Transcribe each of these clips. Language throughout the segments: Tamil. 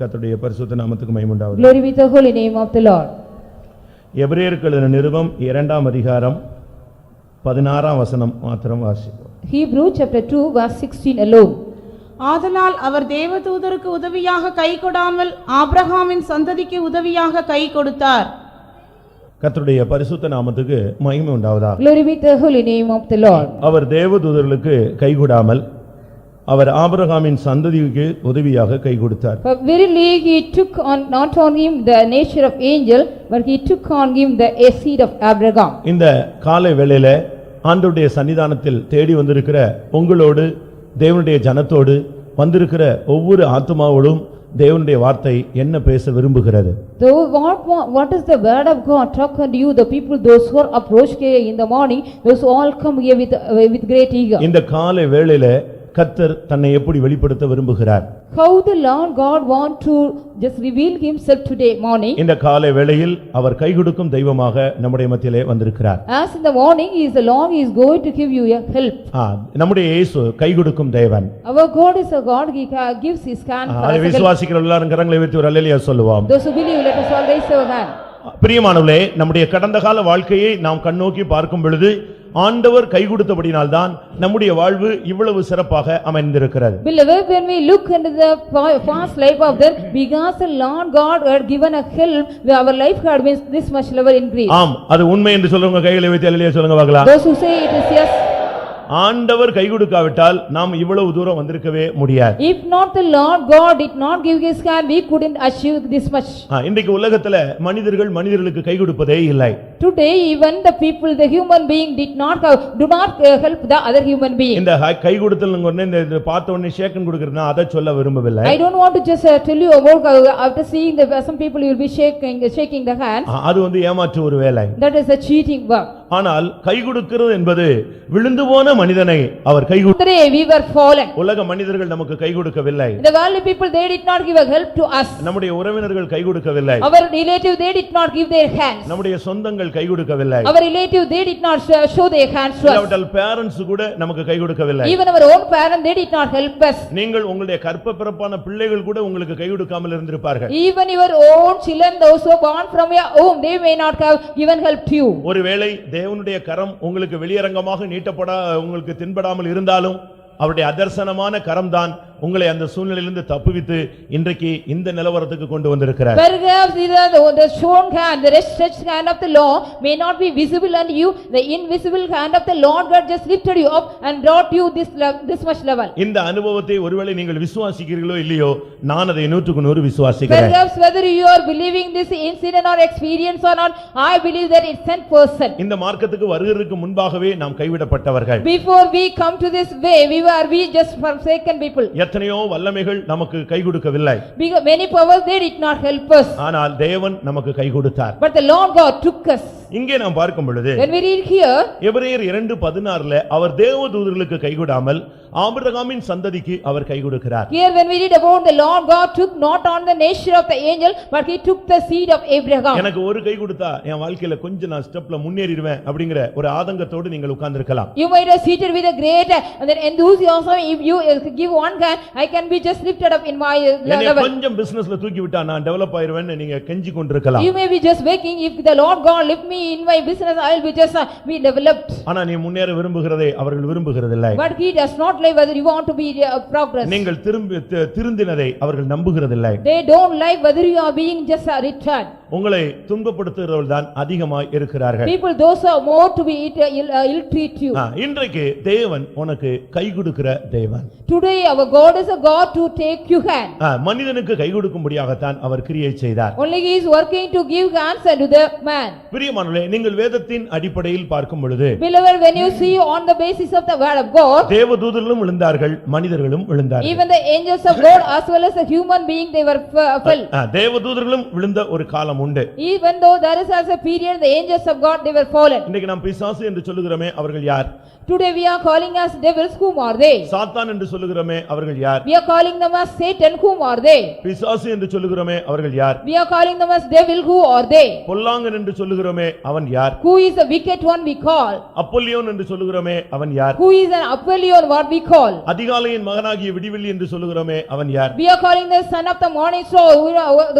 கர்த்தருடைய பரிசுத்த நாமத்துக்கு மகிமை உண்டாவதாக. Glory be to the holy name of the Lord. எபிரேயருக்கு எழுதின நிருபம் 2ஆம் அதிகாரம் 16ஆம் வசனம் மாத்திரம் வாசிப்போம். Hebrew chapter 2 verse 16 alone. ஆதலால் அவர் தேவதூதருக்கு உதவியாக கை கொடாமல் ஆபிரகாமின் சந்ததிக்கு உதவியாக கை கொடுத்தார். கர்த்தருடைய பரிசுத்த நாமத்துக்கு மகிமை உண்டாவதாக. Glory be to the holy name of the Lord. அவர் தேவதூதர்களுக்கு கைகூடாமல் அவர் ஆபிரகாமின் சந்ததிக்கு உதவியாக கை கொடுத்தார். For verily he took on not on him the nature of angel, but he took on him the seed of Abraham. இந்த காலை வேளையில ஆண்டவருடைய சன்னிதானத்தில் தேடி வந்திருக்கிற உங்களோடு தேவனுடைய ஜனத்தோடு வந்திருக்கிற ஒவ்வொரு ஆத்துமாவோடும் தேவனுடைய வார்த்தை என்ன பேச விரும்புகிறது? Though what is the word of God talk unto you, the people those who are approached here in the morning, those who all come here with great eager. இந்த காலை வேளையில கர்த்தர் தன்னை எப்படி வெளிப்படுத்த விரும்புகிறார்? How the Lord God want to just reveal himself today morning. இந்த காலை வேளையில் அவர் கை கொடுக்கும் தெய்வமாக நம்முடைய மத்தியிலே வந்திருக்கிறார். As in the morning he is the Lord, he is going to give you a help. நம்முடைய இயேசு கை கொடுக்கும் தேவன். Our God is a God, he gives his hand. அதை விசுவாசிக்கிற எல்லாரும் கரங்களை உயர்த்தி ஒரு அல்லேலூயா சொல்லுவோம். Those who believe, let us all raise our hand. பிரியமானவர்களே, நம்முடைய கடந்த கால வாழ்க்கையை நாம் கண்ணோக்கி பார்க்கும் பொழுது ஆண்டவர் கை கொடுத்தபடினால்தான் நம்முடைய வாழ்வு இவ்வளவு சிறப்பாக அமைந்திருக்கிறது. Beloved, when we look into the past life of them, because the Lord God had given a help, our life had been this much level increase. ஆம், அது உண்மை என்று சொல்றவங்க கைகளை வைத்து அல்லேலூயா சொல்லுங்க பார்க்கலாம். Those who say it is yes. ஆண்டவர் கை கொடுக்காவிட்டால் நாம் இவ்வளவு தூரம் வந்திருக்கவே முடியாது. If not the Lord God did not give his hand, we couldn't achieve this much. இன்றைக்கு உலகத்துல மனிதர்களுக்கு கை கொடுப்பதே இல்லை. Today even the people, the human being do not help the other human being. இந்த கை கொடுத்தல்ங்கறனே இந்த பார்த்த உடனே ஷேக்கன் கொடுக்கறதுனா அத சொல்ல விரும்பவில்லை. I don't want to just tell you about after seeing some people you will be shaking the hand. அது வந்து ஏமாற்று ஒரு வேலை. That is a cheating work. ஆனால் கை கொடுக்கிறது என்பது விழுந்து போன மனிதனை அவர் கை Today we were fallen. உலக மனிதர்கள் நமக்கு கை கொடுக்கவில்லை. The worldly people, they did not give a help to us. நம்முடைய உறவினர்கள் கை கொடுக்கவில்லை. Our relative, they did not give their hands. நம்முடைய சொந்தங்கள் கை கொடுக்கவில்லை. Our relative, they did not show their hands to us. அவர்கள் பேரண்ட்ஸ் கூட நமக்கு கை கொடுக்கவில்லை. Even our own parents, they did not help us. நீங்கள் உங்களுடைய கற்பப்பிறப்பான பிள்ளைகள் கூட உங்களுக்கு கை கொடுக்காமல் இருந்திருப்பார்கள். Even your own children, those who are born from your womb, they may not have given help to you. ஒருவேளை தேவனுடைய கரம் உங்களுக்கு வெளியரங்கமாக நீட்டப்பட உங்களுக்கு தென்படாமல் இருந்தாலும் அவருடைய அதர்சனமான கரம்தான் உங்களை அந்த சூழ்நிலையிலிருந்து தப்புவித்து இன்றைக்கு இந்த நிலவரத்துக்கு கொண்டு வந்திருக்கிறார். Perhaps either the shown hand, the stretched hand of the Lord may not be visible unto you, the invisible hand of the Lord God just lifted you up and brought you this much level. இந்த அனுபவத்தை ஒருவேளை நீங்கள் விசுவாசிக்கிறீர்களோ இல்லையோ, நான் அதை 100% விசுவாசிக்கிறேன். Perhaps whether you are believing this incident or experience or not, I believe that it's sent person. இந்த மார்க்கத்துக்கு வருகிறதுக்கு முன்பாகவே நாம் கைவிடப்பட்டவர்கள். Before we come to this way, we just forsaken people. எத்தனையோ வல்லமைகள் நமக்கு கை கொடுக்கவில்லை. Because many powers, they did not help us. ஆனால் தேவன் நமக்கு கை கொடுத்தார். But the Lord God took us. இங்கே நாம் பார்க்கும் பொழுது When we read here, எபிரேயர் 2:16 அவர் தேவதூதர்களுக்கு கைகூடாமல் ஆபிரகாமின் சந்ததிக்கு அவர் கை கொடுக்கிறார். Here when we read about the Lord God took not on the nature of the angel, but he took the seed of Abraham. எனக்கு ஒரு கை கொடுத்தா என் வாழ்க்கையில கொஞ்சம் நான் ஸ்டெப்ல முன்னேறிடுவேன் அப்படிங்கற ஒரு ஆதங்கத்தோடு நீங்கள் உட்கார்ந்திருக்கலாம். You might have seated with a great and then enthusiasm, if you give one hand, I can be just lifted up in my level. கொஞ்சம் பிசினஸ்ல தூக்கி விட்டா நான் டெவலப் ஆயிருவேன்னு நீங்க கெஞ்சி கொண்டிருக்கலாம். You may be just waking, if the Lord God lift me in my business, I will be just be developed. ஆனா நீ முன்னேற விரும்புகிறதை அவர்கள் விரும்புகிறதில்லை. But he does not like whether you want to be progress. நீங்கள் திருந்தினதை அவர்கள் நம்புகிறதில்லை. They don't like whether you are being just a return. உங்களை துன்பப்படுத்துகிறவர்கள் தான் அதிகமாய் இருக்கிறார்கள். People those are more to be ill treat you. இன்றைக்கு தேவன் உனக்கு கை கொடுக்கிற தேவன். Today our God is a God to take you hand. மனிதனுக்கு கை கொடுக்கும்படியாகத்தான் அவர் கிரியை செய்தார். Only he is working to give hands unto the man. பிரியமானவர்களே, நீங்கள் வேதத்தின் அடிப்படையில் பார்க்கும் பொழுது, Beloved, when you see on the basis of the word of God, தேவதூதர்களும் விழுந்தார்கள், மனிதர்களும் விழுந்தார்கள். even the angels of God as well as a human being, they were fell. தேவதூதர்களும் விழுந்த ஒரு காலம் காலம் உண்டு. Even though there is also a period, the angels of God, they were fallen. இன்னைக்கு நாம் பிசாசு என்று சொல்லுகிறோமே அவர்கள் யார்? Today we are calling as devils, whom are they? சாத்தான் என்று சொல்லுகிறோமே அவர்கள் யார்? We are calling them as Satan, whom are they? பிசாசு என்று சொல்லுகிறோமே அவர்கள் யார்? We are calling them as devil, who are they? பொல்லாங்கன் என்று சொல்லுகிறோமே அவன் யார்? Who is the wicked one we call? அப்பொல்லியோன் என்று சொல்லுகிறோமே அவன் யார்? Who is an Apollyon, what we call? அதிகாலையின் மகனாகிய விடிவெள்ளி என்று சொல்லுகிறோமே அவன் யார்? We are calling the son of the morning star,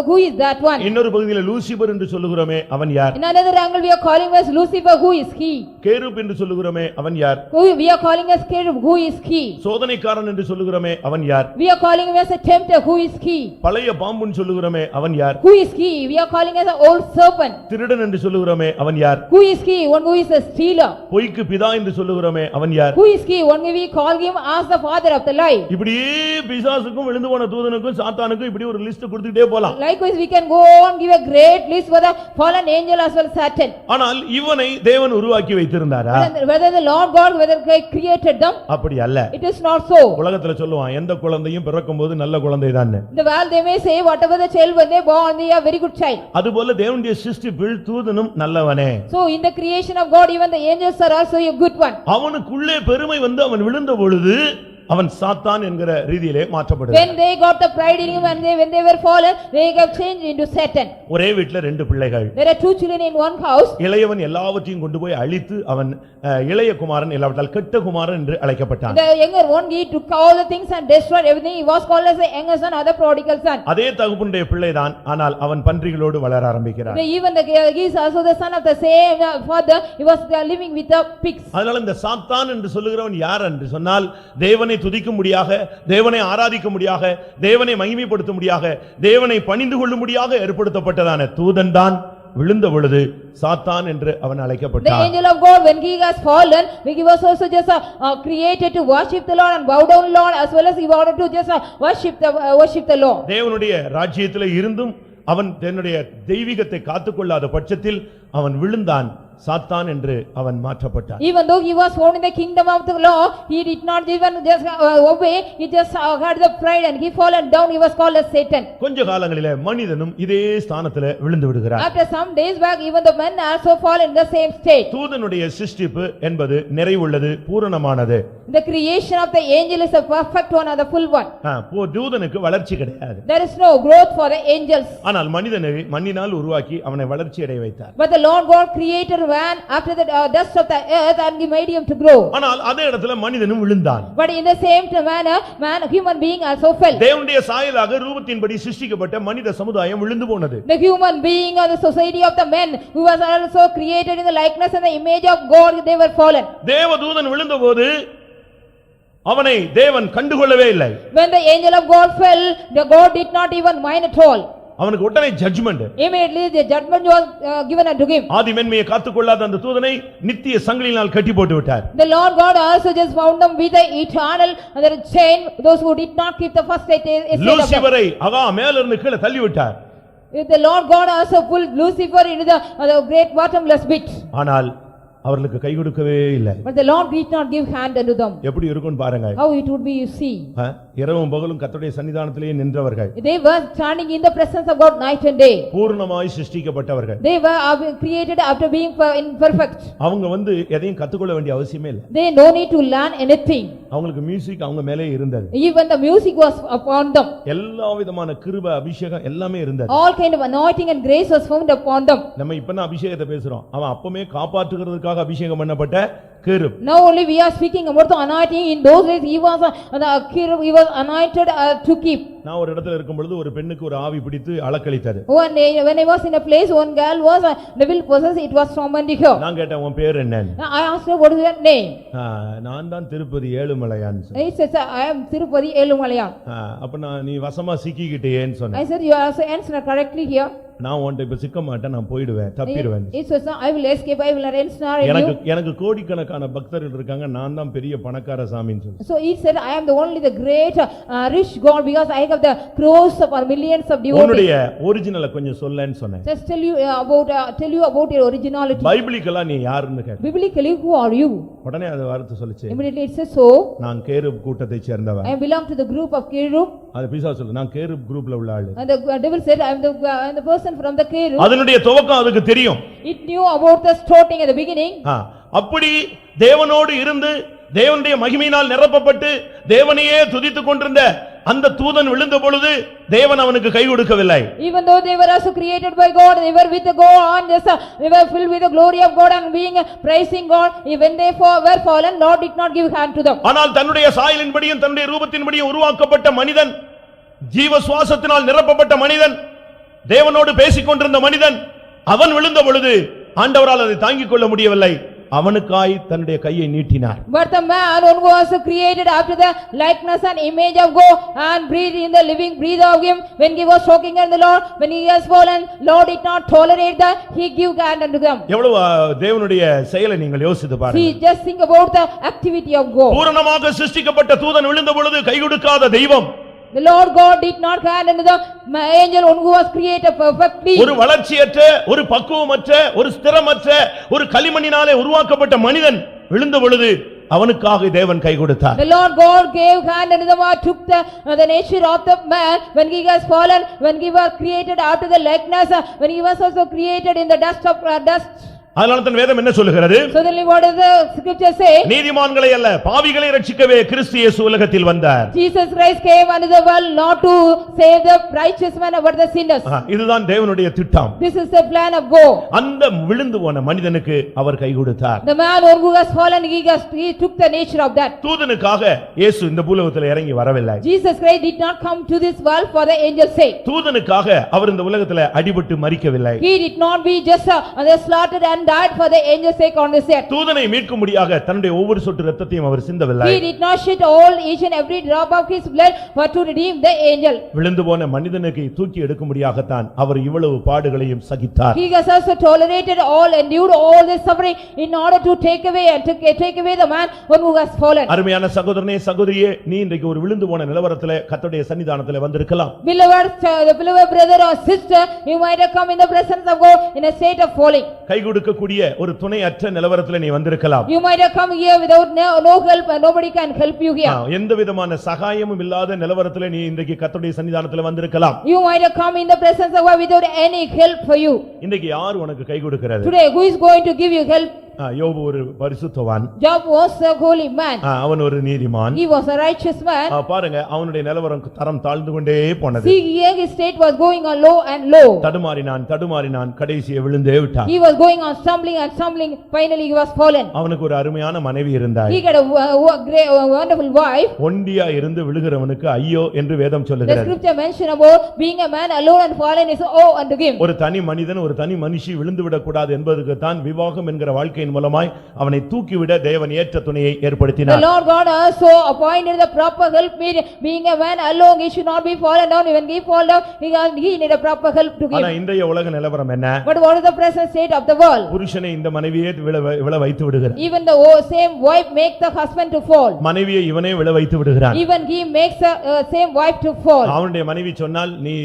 who is that one? இன்னொரு பகுதியில் லூசிபர் என்று சொல்லுகிறோமே அவன் யார்? In another angle we are calling as Lucifer, who is he? கேருப் என்று சொல்லுகிறோமே அவன் யார்? We are calling as Cherub, who is he? சோதனைக்காரன் என்று சொல்லுகிறோமே அவன் யார்? We are calling him as a tempter, who is he? பழைய பாம்புன்னு சொல்லுகிறோமே அவன் யார்? Who is he? We are calling as an old serpent. திருடன் என்று சொல்லுகிறோமே அவன் யார்? Who is he? One who is a stealer. பொய்க்கு பிதா என்று சொல்லுகிறோமே அவன் யார்? Who is he? One we call him as the father of the lie. இப்படியே பிசாசுக்கும் விழுந்து போன தூதனுக்கும் சாத்தானுக்கும் இப்படி ஒரு லிஸ்ட் கொடுத்துட்டே போலாம். Likewise we can go on give a great list for the fallen angel as well as Satan. ஆனால் இவனை தேவன் உருவாக்கி வைத்திருந்தாரா? Whether the Lord God whether he created them, அப்படி அல்ல. it is not so. உலகத்துல சொல்லுவான் எந்த குழந்தையும் பிறக்கும்போது நல்ல குழந்தைதான். The world they may say whatever the child when they born they are very good child. அதுபோல தேவனுடைய சிருஷ்டிப்பில் தூதனும் நல்லவனே. So in the creation of God even the angels are also a good one. அவனுக்குள்ளே பெருமை வந்து அவன் விழுந்த பொழுது அவன் சாத்தான் என்கிற ரீதியிலே மாற்றப்படுகிறான். When they got the pride in him and when they were fallen, they got changed into Satan. ஒரே வீட்ல ரெண்டு பிள்ளைகள். There are two children in one house. இளையவன் எல்லாவற்றையும் கொண்டு போய் அழித்து அவன் இளைய குமாரன் இல்லாவிட்டால் கெட்ட குமாரன் என்று அழைக்கப்பட்டான். The younger one he took all the things and destroyed everything. He was called as the younger son or the prodigal son. அதே தகப்பனுடைய பிள்ளைதான், ஆனால் அவன் பன்றிகளோடு வளர ஆரம்பிக்கிறான். Even he is also the son of the same father. He was living with the pigs. அதனால இந்த சாத்தான் என்று சொல்லுகிறவன் யார் என்று சொன்னால் தேவனை துதிக்க முடியாக, தேவனை ஆராதிக்க முடியாக, தேவனை மகிமைப்படுத்த முடியாக, தேவனை பணிந்து கொள்ள முடியாக ஏற்படுத்தப்பட்டதான தூதன் தான் விழுந்த பொழுது சாத்தான் என்று அவன் The அழைக்கப்பட்டான். angel of God when he has fallen, he was also just created to worship the Lord and bow down Lord as well as he wanted to just worship the Lord. தேவனுடைய ராஜ்யத்திலே இருந்தும் அவன் தன்னுடைய தெய்வீகத்தை காத்துக்கொள்ளாத பட்சத்தில் அவன் விழுந்தான், சாத்தான் என்று அவன் மாற்றப்பட்டான். Even though he was found in the kingdom of the law, he did not even just obey, he just had the pride and he fallen down, he was called as Satan. கொஞ்ச காலங்களிலே மனிதனும் இதே ஸ்தானத்திலே விழுந்து விடுகிறான். After some days back, even the men also fall in the same state. தூதனுடைய சிருஷ்டிப்பு என்பது நிறைவுள்ளது, பூரணமானது. The creation of the angel is a perfect one or the full one. தூதனுக்கு வளர்ச்சி கிடையாது. There is no growth for the angels. ஆனால் மனிதனை மண்ணினால் உருவாக்கி அவனை வளர்ச்சி அடைய வைத்தார். But the Lord God created man after the dust of the earth and he made him to grow. ஆனால் அதே இடத்துல மனிதனும் விழுந்தான். But in the same manner, human being also fell. தேவனுடைய சாயலாக ரூபத்தின்படி சிருஷ்டிக்கப்பட்ட மனித சமுதாயம் விழுந்து போனது. The human being or the society of the men who was also created in the likeness and the image of God, they were fallen. தேவதூதன் விழுந்தபோது அவனை தேவன் கண்டுகொள்ளவே இல்லை. When the angel of God fell, the God did not even mind at all. அவனுக்கு உடனே judgment. Immediately the judgment was given unto him. ஆதி மென்மையை காத்துக்கொள்ளாத அந்த தூதனை நித்திய சங்கிலியினால் கட்டி போட்டு விட்டார். The Lord God also just bound them with the eternal chain, those who did not keep the first state of them. லூசிபரை மேல இருந்து கீழே தள்ளி விட்டார். The Lord God also pulled Lucifer into the great bottomless pit. ஆனால் அவர்களுக்கு கை கொடுக்கவே இல்லை. But the Lord did not give hand unto them. எப்படி இருக்கும் பாருங்க. How it would be, you see. இரவும் பகலும் கர்த்தருடைய சன்னிதானத்திலே நின்றவர்கள். They were standing in the presence of God night and day. பூர்ணமாய் சிருஷ்டிக்கப்பட்டவர்கள். They were created after being imperfect. அவங்க எதையும் கத்துக்கொள்ள வேண்டிய அவசியமே இல்லை. They no need to learn anything. அவங்களுக்கு மியூசிக் அவங்க மேலே இருந்தது. Even the music was upon them. எல்லா விதமான கிருபை அபிஷேகம் எல்லாமே இருந்தது. All kind of anointing and grace was found upon them. நம்ம இப்ப அபிஷேகத்தை பேசுறோம். அவன் அப்பமே காப்பாற்றுகிறதுக்காக அபிஷேகம் பண்ணப்பட்ட கேருப். Now only we are speaking about the anointing. In those days he was he was anointed to keep. நான் ஒரு இடத்துல இருக்கும் பொழுது ஒரு பெண்ணுக்கு ஒரு ஆவி பிடித்து அளக்களித்தது. One day when I was in a place, one girl was devil possessed, it was tormenting her. நான் கேட்டேன் உன் பேர் என்ன? I asked her what is your name? நான் தான் Tirupati Ezhumalaiyan. I said I am Tirupati Elumalayan. அப்ப நீ வசமா சிக்கிக்கிட்டேன்னு சொன்னேன். I said you are also answered correctly here. நான் உன்கிட்ட இப்ப சிக்க மாட்டேன், நான் போயிடுவேன், தப்பிடுவேன். It was I will escape, I will ensnare you. எனக்கு கோடிக்கணக்கான பக்தர்கள் இருக்காங்க, நான் தான் பெரிய பணக்கார சாமின்னு சொல்லி. So he said I am the only the great rich God because I have the crores of or millions of devotees. உன்னுடைய ஒரிஜினலை கொஞ்சம் சொல்லன்னு சொன்னேன். Just tell you about your originality. பைபிளிக்கலா நீ யாருன்னு கேட்டேன். Biblically who are you? உடனே அது வார்த்தை சொல்லுச்சு. Immediately it says so. நான் கேருப் கூட்டத்தை சேர்ந்தவன். I belong to the group of Cherub. அது பிசாசு சொல்லு, நான் கேருப் குரூப்ல உள்ள ஆளு. And the devil said, I am the person from the cherub. அதனுடைய துவக்கம் அதுக்கு தெரியும். It knew about the starting at the beginning. அப்படி தேவனோடு இருந்து தேவனுடைய மகிமையினால் நிரப்பப்பட்டு தேவனையே துதித்துக் கொண்டிருந்த அந்த தூதன் விழுந்த பொழுது தேவன் அவனுக்கு கை கொடுக்கவில்லை. Even though they were also created by God, they were with God, they were filled with the glory of God and being praising God. When they were fallen, Lord did not give hand to them. ஆனால் தன்னுடைய சாயலின்படியும் தன்னுடைய ரூபத்தின்படியும் உருவாக்கப்பட்ட மனிதன், ஜீவ சுவாசத்தினால் நிரப்பப்பட்ட மனிதன், தேவனோடு பேசிக் கொண்டிருந்த மனிதன், அவன் விழுந்த பொழுது ஆண்டவரால் அதை தாங்கிக் கொள்ள முடியவில்லை. அவனுக்காய் தன்னுடைய கையை நீட்டினார். But the man who was created after the likeness and image of God and breathed in the living breath of him, when he was talking unto the Lord, when he has fallen, Lord did not tolerate that, he gave hand unto them. எவ்வளவு தேவனுடைய செயலை நீங்கள் யோசித்து பாருங்க. See, just think about the activity of God. பூரணமாக சிருஷ்டிக்கப்பட்ட தூதன் விழுந்த பொழுது கை கொடுக்காத தெய்வம், The Lord God did not hand unto the angel who was created perfectly. ஒரு வளர்ச்சியற்ற, ஒரு பக்குவமற்ற, ஒரு ஸ்திரமற்ற, ஒரு களிமண்ணினாலே உருவாக்கப்பட்ட மனிதன் விழுந்த பொழுது அவனுக்காக தேவன் கை கொடுத்தார். The Lord God gave hand unto the man, took the nature of the man when he has fallen, when he was created after the likeness, when he was also created in the dust of dust. அதனால தான் வேதம் என்ன சொல்லுகிறது? So then what does the scripture say? நீதிமான்களை அல்ல பாவிகளை ரட்சிக்கவே கிறிஸ்து இயேசு உலகத்தில் வந்தார். Jesus Christ came unto the world not to save the righteous man but the sinners. இதுதான் தேவனுடைய திட்டம். This is the plan of God. அந்த விழுந்து போன மனிதனுக்கு அவர் கை கொடுத்தார். The man who has fallen, he took the nature of that. தூதனுக்காக இயேசு இந்த பூலோகத்தில் இறங்கி வரவில்லை. Jesus Christ did not come to this world for the angel's sake. தூதனுக்காக அவர் இந்த உலகத்தில் அடிபட்டு மரிக்கவில்லை. He did not be just slaughtered and died for the angel's sake on this earth. தூதனை மீட்கும்படியாக தன்னுடைய ஒவ்வொரு சொட்டு இரத்தத்தையும் அவர் சிந்தவில்லை. He did not shed all each and every drop of his blood for to redeem the angel. விழுந்து போன மனிதனுக்கு தூக்கி எடுக்கும்படியாகத்தான் அவர் இவ்வளவு பாடுகளையும் சகித்தார். He has also tolerated all, endured all this suffering in order to take away the man who has fallen. அருமையான சகோதரனே சகோதரியே, நீ இன்றைக்கு ஒரு விழுந்து போன நிலவரத்திலே கர்த்தருடைய சன்னிதானத்திலே வந்திருக்கலாம். Beloved brother or sister, you might have come in the presence of God in a state of falling. கை கொடுக்கக்கூடிய ஒரு துணையற்ற நிலவரத்திலே நீ வந்திருக்கலாம். You might have come here without no help and nobody can help you here. எந்த விதமான சகாயமும் இல்லாத நிலவரத்திலே நீ இன்றைக்கு கர்த்தருடைய சன்னிதானத்திலே வந்திருக்கலாம். You might have come in the presence of God without any help for you. இன்றைக்கு யார் உனக்கு கை கொடுக்கிறது? Today who is going to give you help? யோபு ஒரு பரிசுத்தவான். Job was a holy man. அவன் ஒரு நீதிமான். He was a righteous man. பாருங்க அவனுடைய நிலவரம் தரம் தாழ்ந்து கொண்டே போனது. See, here his state was going on low and low. தடுமாறினான் கடைசியே விழுந்தே விட்டான். He was going on stumbling, finally he was fallen. அவனுக்கு ஒரு அருமையான மனைவி இருந்தாள். He got a wonderful wife. ஒண்டியா இருந்து விழுகிறவனுக்கு ஐயோ என்று வேதம் The சொல்லுகிறது. scripture mention about being a man alone and fallen is oh unto him. ஒரு தனி மனிதன் ஒரு தனி மனுஷி விழுந்து விடக்கூடாது என்பதற்கு தான் விவாகம் என்கிற வாழ்க்கையின் மூலமாய் அவனை தூக்கிவிட தேவன் ஏற்ற துணையை The ஏற்படுத்தினார். Lord God also appointed the proper help. Being a man alone, he should not be fallen down. When he fall down, he need a proper help to ஆனா give. இன்றைய உலக நிலவரம் என்ன? But what is the present state of the world? புருஷனை இந்த மனைவியே விழ வைத்து விடுகிறார். Even the same wife makes the husband to fall. மனைவியை இவனே விழ வைத்து விடுகிறான். Even he makes the same wife to fall. அவனுடைய மனைவி சொன்னால் நீ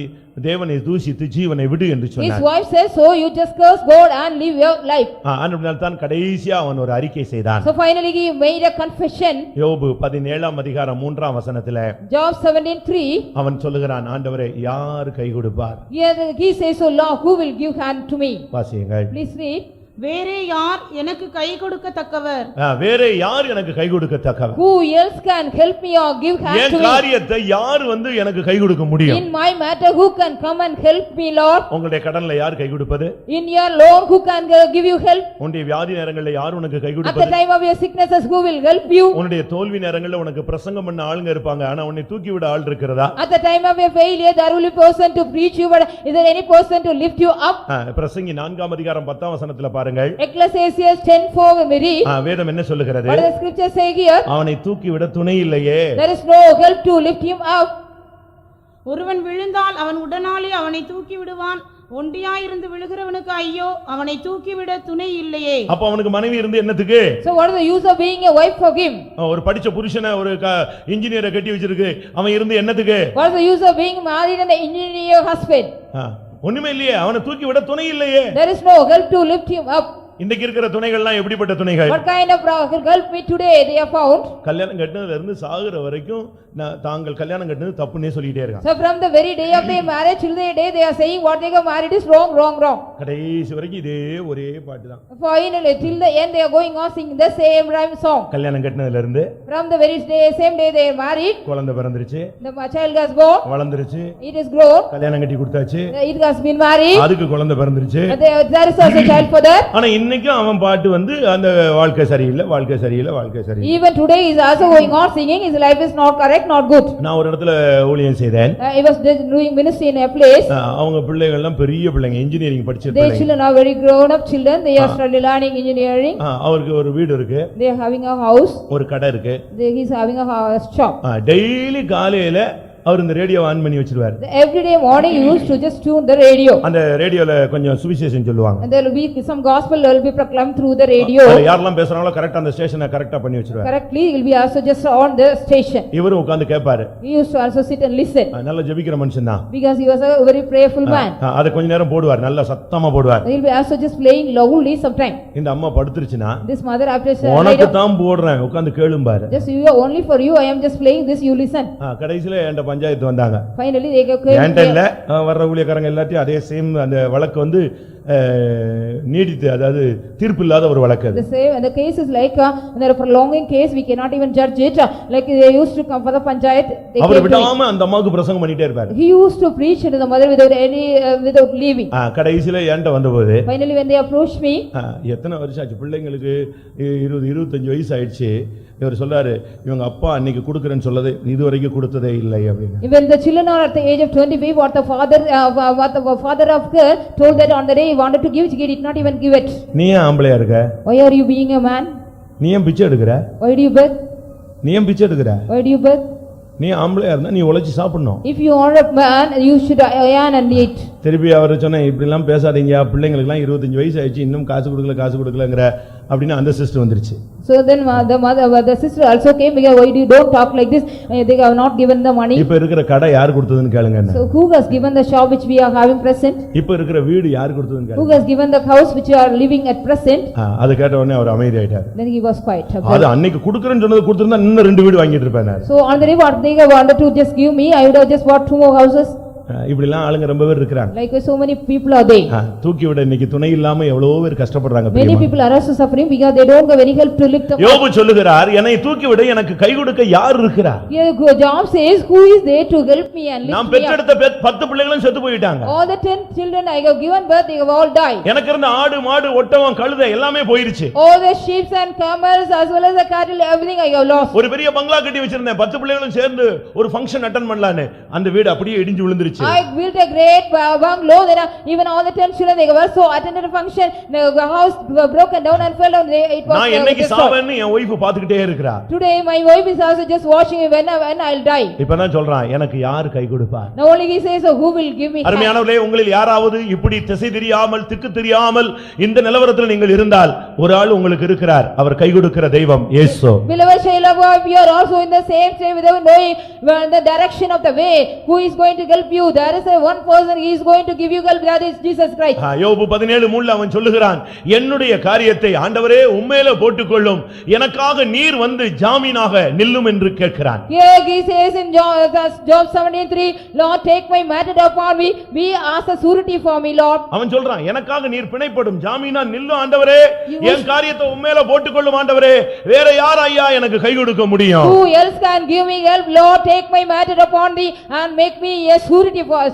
தேவனை தூஷித்து ஜீவனை விடு என்று His சொன்னார். wife says, so you just curse God and live your life. அதனால் தான் கடைசியா அவன் ஒரு அறிக்கை செய்தான். So finally he made a confession. யோபு 17ஆம் அதிகாரம் 3ஆம் வசனத்திலே Job 17:3. அவன் சொல்லுகிறான், ஆண்டவரே யார் கை கொடுப்பார்? Here he says, so Lord, who will give hand to me? வாசியுங்கள். Please read. வேறே யார் எனக்கு கை கொடுக்கத்தக்கவர்? வேற யார் எனக்கு கை கொடுக்கத்தக்கவர்? Who else can help me or give hand N to me? காரியத்தை யார் எனக்கு கை கொடுக்க முடியும்? In my matter, who can come and help me, Lord? உங்களுடைய கடன்ல யார் கை கொடுப்பது? In your loan, who can give you help? உன்னுடைய வியாதி நேரங்களில் யார் உனக்கு கை At the கொடுப்பது? time of your sicknesses, who will help you? உன்னுடைய தோல்வி நேரங்களில் உனக்கு பிரசங்கம் பண்ண ஆளுங்க இருப்பாங்க, ஆனா உன்னை தூக்கி விட ஆள் இருக்கிறதா? At the time of your failure, there will be person to preach you, but is there any person to lift you up? பிரசங்கி 4ஆம் அதிகாரம் 10ஆம் வசனத்துல பாருங்கள். Ecclesiastes 10:4 when we read, வேதம் என்ன சொல்லுகிறது? what does the scripture say here? அவனை தூக்கி விட துணை இல்லையே. There is no help to lift him up. ஒருவன் விழுந்தால் அவன் உடனாலே அவனை தூக்கி விடுவான். ஒண்டியாயிருந்து விழுகிறவனுக்கு ஐயோ, அவனை தூக்கிவிட துணை இல்லையே. அப்ப அவனுக்கு மனைவி இருந்து என்னத்துக்கு? So what is the use of being a wife for him? ஒரு படிச்ச புருஷனை ஒரு இன்ஜினியரை கட்டி வச்சிருக்கு, அவன் இருந்து என்னத்துக்கு? What is the use of being married and an engineer husband? ஒண்ணுமே இல்லையே, அவனை தூக்கி விட துணை இல்லையே. There is no help to lift him up. இன்னைக்கு இருக்கிற துணைகள்லாம் எப்படிப்பட்ட துணைகள்? What kind of helpmeet today they are found? கல்யாணம் கட்டினதுல இருந்து சாகுற வரைக்கும் தாங்கள் கல்யாணம் கட்டினது தப்புன்னே சொல்லிட்டே இருக்காங்க. So from the very day of their marriage till the day they are saying what they got married is wrong, wrong, wrong. கடைசி வரைக்கும் இதே ஒரே பாட்டு தான். Finally till the end they are going on singing the same rhyme song. கல்யாணம் கட்டினதுல இருந்து From the very same day they are married, குழந்தை பிறந்துருச்சு, the child has born, வளர்ந்துருச்சு, it is grown, கல்யாணம் கட்டி கொடுத்தாச்சு, it has been married, அதுக்கு குழந்தை பிறந்துருச்சு. there is also a child for that. ஆனா இன்னைக்கும் அவன் பாட்டு வந்து அந்த வாழ்க்கை சரியில்லை, வாழ்க்கை சரியில்லை, வாழ்க்கை சரியில்லை. Even today he is also going on singing his life is not correct, not good. நான் ஒரு இடத்துல ஊழியம் செய்தேன். He was doing ministry in a place. அவங்க பிள்ளைகள் எல்லாம் பெரிய பிள்ளைங்க, இன்ஜினியரிங் Their படிச்சிருக்காங்க. children are very grown up children, they are studying learning engineering. அவருக்கு ஒரு வீடு இருக்கு, They are having a house, ஒரு கடை இருக்கு. he is having a shop. Daily காலையில அவர் இந்த ரேடியோ ஆன் பண்ணி வச்சிருவாரு. Every day morning he used to just tune the radio. அந்த ரேடியோல கொஞ்சம் சுவிசேஷம் சொல்லுவாங்க. And there will be some gospel will be proclaimed through the radio. யாரெல்லாம் பேசுறாங்களோ கரெக்ட்டா அந்த ஸ்டேஷனை கரெக்ட்டா பண்ணி வச்சிருவாரு. Correctly he will be also just on the station. இவரும் உட்கார்ந்து கேட்பாரு. He used to also sit and listen. நல்ல ஜெபிக்கிற மனுஷன் தான். Because he was a very prayerful man. அத கொஞ்ச நேரம் போடுவார், நல்ல சத்தமா போடுவார். He will be also just playing loudly sometime. இந்த அம்மா படுத்துருச்சுனா This mother after உனக்கு தான் போடுறேன் உட்கார்ந்து கேளும்பாரு. just you only for you I am just playing this, you listen. கடைசில என்கிட்ட பஞ்சாயத்து வந்தாங்க. Finally they came. ஏன்ட்ட இல்ல வர்ற ஊழியக்காரங்க எல்லாத்தையும் அதே சேம் அந்த வழக்கு வந்து நீடித்து, அதாவது தீர்ப்பு இல்லாத ஒரு வழக்கு அது. The same and the case is like there a prolonging case, we cannot even judge it, like they used to come for the panchayat. அவர் விடாம அந்த அம்மாவுக்கு பிரசங்கம் பண்ணிட்டே இருப்பாரு. He used to preach to the mother without any without leaving. கடைசில ஏன்ட்ட வந்தபோது Finally when they approached me, எத்தனை வருஷம் ஆச்சு பிள்ளைங்களுக்கு 20-25 வயசு ஆயிடுச்சு. இவர் சொல்றாரு இவங்க அப்பா அன்னைக்கு கொடுக்கறேன்னு சொல்லது இதுவரைக்கும் கொடுத்ததே இல்லை அப்படின்னு. When the children are at the age of 25, what the father of girl told that on the day he wanted to give, he did not even give it. நீ ஏன் ஆம்பளையா இருக்க? Why are you being a man? நீ ஏன் பிச்சை எடுக்கிற? Why do you beg? நீ ஏன் பிச்சை எடுக்கிற? Why do you beg? நீ ஆம்பளையா இருந்தா நீ உழைச்சு சாப்பிடணும். If you are a man, you should earn and eat. திருப்பி அவர் சொன்ன இப்படி எல்லாம் பேசாதீங்க, பிள்ளைங்களுக்கு எல்லாம் 25 வயசு ஆயிடுச்சு இன்னும் காசு கொடுக்கலங்கிற அப்படின்னு அந்த சிஸ்டர் வந்துருச்சு. So then the sister also came, because why do you don't talk like this? They have not given the money. இப்ப இருக்கிற கடை யார் கொடுத்ததுன்னு கேளுங்க. So who has given the shop which we are having present? இப்ப இருக்கிற வீடு யார் கொடுத்ததுன்னு கேளுங்க. Who has given the house which you are living at present? அது கேட்ட உடனே அவர் அமைதி ஆயிட்டார். Then he was quiet. அது அன்னைக்கு கொடுக்கறேன்னு சொன்னது கொடுத்திருந்தா இன்னும் 2 வீடு வாங்கிட்டு இருப்பேன் நான். So on the day what they wanted to just give me, I would have just bought 2 more houses. இப்படி எல்லாம் ஆளுங்க ரொம்ப பேர் இருக்காங்க. Like so many people are there. தூக்கி விட இன்னைக்கு துணை இல்லாம எவ்வளவோ பேர் கஷ்டப்படுறாங்க. Many people are also suffering because they don't have any help to lift up. யோபு சொல்லுகிறார் என்னை தூக்கி விட எனக்கு கை கொடுக்க யார் இருக்கிறார்? Here Job says who is there to help me and lift me up? நான் பெற்றெடுத்த 10 பிள்ளைகளும் செத்து போயிட்டாங்க. All the 10 children I have given birth, they have all died. எனக்கு இருந்த ஆடு மாடு ஒட்டகம் கழுதை எல்லாமே போயிருச்சு. All the sheep and camels as well as the cattle, everything I have lost. ஒரு பெரிய பங்களா கட்டி வச்சிருந்தேன் 10 பிள்ளைகளும் சேர்ந்து ஒரு ஃபங்க்ஷன் அட்டெண்ட் பண்ணலான்னு, அந்த வீடு அப்படியே இடிஞ்சு விழுந்துருச்சு. I built a great bungalow, then even all the 10 children they were so attended a function, the house broken down and fell down. It was நான் என்னைக்கு சாவேன்னு என் வைஃப் பாத்துக்கிட்டே இருக்கறா. Today my wife is also just watching me when I'll die. இப்பதான் சொல்றான் எனக்கு யார் கை கொடுப்பார்? Now only he says, so who will give me? அருமையானவர்களே, உங்களில் யாராவது இப்படி திசை தெரியாமல் திக்கு தெரியாமல் இந்த நிலவரத்தில் நீங்கள் இருந்தால் ஒரு ஆள் உங்களுக்கு இருக்கிறார், அவர் கை கொடுக்கிற தெய்வம் இயேசு. Beloved child of God, you are also in the same state without knowing the direction of the way. Who is going to help you? There is a one person, he is going to give you help, that is Jesus Christ. யோபு 17:3 அவன் சொல்லுகிறான் என்னுடைய காரியத்தை ஆண்டவரே உம்மேல போட்டுக்கொள்ளும், எனக்காக நீர் வந்து ஜாமீனாக நில்லும் என்று கேட்கிறான். Here he says in Job 17:3, Lord take my matter upon me, be as a surety for me Lord. அவன் சொல்றான் எனக்காக நீர் பிணைப்படும் ஜாமீனா நில்லும் ஆண்டவரே, என் காரியத்தை உம்மேல போட்டுக்கொள்ளும் ஆண்டவரே, வேற யார் ஐயா எனக்கு கை கொடுக்க முடியும்? Who else can give me help? Lord take my matter upon thee and make me a surety for me.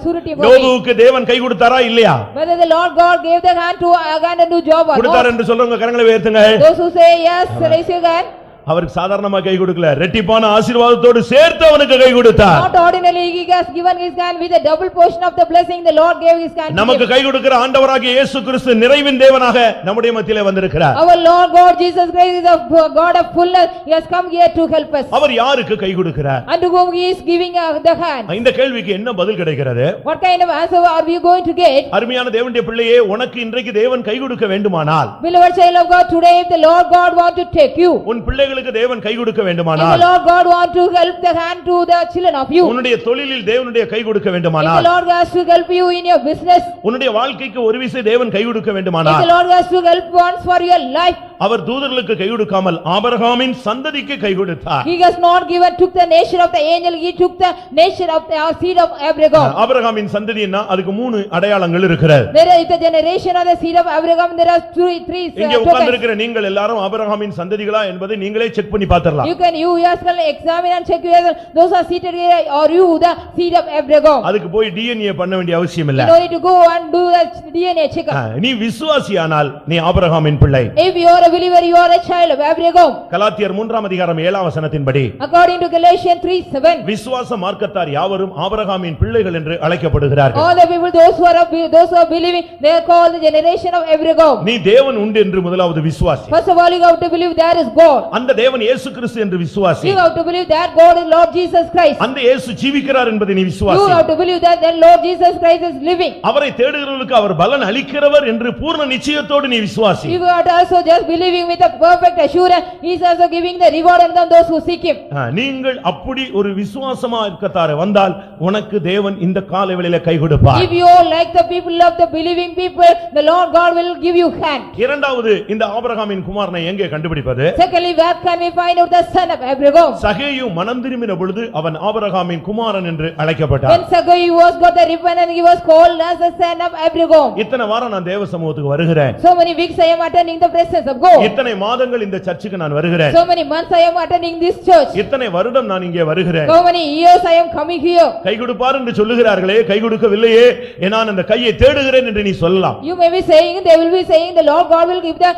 யோபுவுக்கு தேவன் கை கொடுத்தாரா இல்லையா? Whether the Lord God gave the hand to Job or not. கொடுத்தார் என்று சொல்றவங்க கரங்களை உயர்த்துங்க. Those who say yes, raise your hand. அவருக்கு சாதாரணமா கை கொடுக்கல, ரெட்டிப்பான ஆசீர்வாதத்தோடு சேர்த்து அவனுக்கு கை கொடுத்தார். Not ordinarily he has given his hand with a double portion of the blessing the Lord gave his hand. நமக்கு கை கொடுக்கிற ஆண்டவராகிய இயேசு கிறிஸ்து நிறைவின் தேவனாக நம்முடைய மத்தியிலே வந்திருக்கிறார். Our Lord God Jesus Christ is a God of fullness. He has come here to help us. அவர் யாருக்கு கை கொடுக்கிறார்? And to whom he is giving the hand. இந்த கேள்விக்கு என்ன பதில் கிடைக்கிறது? What kind of answer are we going to get? அருமையான தேவனுடைய பிள்ளையே, உனக்கு இன்றைக்கு தேவன் கை கொடுக்க வேண்டுமானால், Beloved child of God, today if the Lord God want to take you, உன் பிள்ளைகள் பிள்ளைகளுக்கு தேவன் கை கொடுக்க If the வேண்டுமானால், Lord God want to help the hand to the children of you, உன்னுடைய தொழிலில் தேவனுடைய கை கொடுக்க if the வேண்டுமானால், Lord has to help you in your business, உன்னுடைய வாழ்க்கைக்கு ஒரு விசை தேவன் கை கொடுக்க if the வேண்டுமானால், Lord has to help once for your life, அவர் தூதர்களுக்கு கை கொடுக்காமல் ஆபிரகாமின் சந்ததிக்கு கை கொடுத்தார். he has not took the nature of the angel, he took the nature of the seed of Abraham. ஆபிரகாமின் சந்ததின்னா அதுக்கு 3 அடையாளங்கள் இருக்கிறது. There is the generation of the seed of Abraham, there are three இங்கே tokens. உட்கார்ந்திருக்கிற நீங்கள் எல்லாரும் ஆபிரகாமின் சந்ததிகளா என்பதை நீங்களே செக் பண்ணி பார்த்தறலாம். You yourself examine and check yourself, those are seated here, or you the seed of Abraham. அதுக்கு போய் டிஎன்ஏ பண்ண வேண்டிய அவசியம் இல்ல. You don't need to go and do the DNA checkup. நீ விசுவாசியானால் நீ ஆபிரகாமின் பிள்ளை. If you are a believer, you are a child of Abraham. கலாத்தியர் 3ஆம் அதிகாரம் 7ஆம் வசனத்தின்படி, According to Galatians 3:7, விசுவாச மார்க்கத்தார் யாவரும் ஆபிரகாமின் பிள்ளைகள் என்று அழைக்கப்படுகிறார்கள். all the people, those who are believing, they are called the generation of Abraham. நீ தேவன் உண்டு என்று முதலாவது விசுவாசி. First of all, you have to believe there is God. அந்த தேவன் இயேசு கிறிஸ்து என்று விசுவாசி. You have to believe that God is Lord Jesus Christ. அந்த இயேசு ஜீவிக்கிறார் என்பதை நீ You விசுவாசி. have to believe that Lord Jesus Christ is living. அவரை தேடுகிறவர்களுக்கு அவர் பலன் அளிக்கிறவர் என்று பூர்ண நிச்சயத்தோடு நீ விசுவாசி. You are also just believing with a perfect assurance, he is also giving the reward unto those who seek him. நீங்கள் அப்படி ஒரு விசுவாசமா இருக்கத்தாரே வந்தால் உனக்கு தேவன் இந்த காலவெளியில கை கொடுப்பார். If you are like the people of the believing people, the Lord God will give you hand. இரண்டாவது, இந்த ஆபிரகாமின் குமாரனை எங்கே கண்டுபிடிப்பது? Secondly, where can we find out the son of Abraham? சகேயு மனம் திரும்பின பொழுது அவன் ஆபிரகாமின் குமாரன் என்று அழைக்கப்பட்டான். When Zacchaeus was got the repentance, he was called as the son of Abraham. இத்தனை வாரம் நான் தேவ சமூகத்துக்கு வருகிறேன். So many weeks I am attending the presence of God. இத்தனை மாதங்கள் இந்த சர்ச்சுக்கு நான் வருகிறேன். So many months I am attending this church. இத்தனை வருடம் நான் இங்கே வருகிறேன். So many years I am coming here. கை கொடுப்பார் என்று சொல்லுகிறார்களே, கை கொடுக்கவில்லையே, நான் அந்த கையை தேடுகிறேன் என்று நீ சொல்லலாம். You may be saying, they will be saying, the Lord God will give the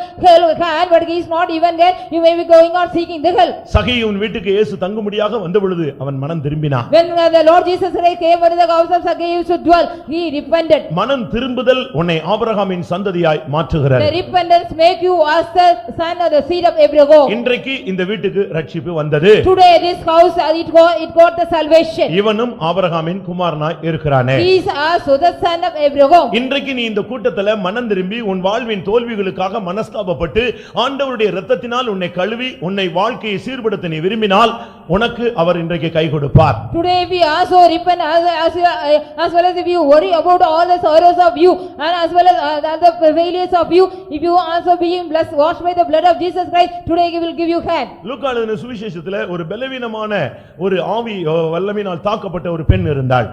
hand, but he is not even there. You may be going on seeking the help. சகேயுவின் வீட்டுக்கு இயேசு தங்கும்படியாக வந்த பொழுது அவன் மனம் திரும்பினான். When the Lord Jesus Christ came into the house of Zacchaeus to dwell, he repented. மனம் திரும்புதல் உன்னை ஆபிரகாமின் சந்ததியாய் மாற்றுகிறது. The repentance make you as the son of the seed of Abraham. இன்றைக்கு இந்த வீட்டுக்கு ரட்சிப்பு வந்தது. Today this house it got the salvation. இவனும் ஆபிரகாமின் குமாரனாய் இருக்கிறானே. He is also the son of Abraham. இன்றைக்கு நீ இந்த கூட்டத்துல மனம் திரும்பி உன் வாழ்வின் தோல்விகளுக்காக மனஸ்தாபப்பட்டு ஆண்டவருடைய இரத்தத்தினால் உன்னை கழுவி உன்னை வாழ்க்கையை சீர்படுத்த நீ விரும்பினால் உனக்கு அவர் இன்றைக்கு கை கொடுப்பார். Today we also repent as well as if you worry about all the sorrows of you and as well as the failures of you, if you also being blessed washed by the blood of Jesus Christ, today he will give you hand. லூக்கா எழுதின சுவிசேஷத்துல ஒரு பலவீனமான ஒரு ஆவி வல்லமையினால் தாக்கப்பட்ட ஒரு பெண் இருந்தாள்.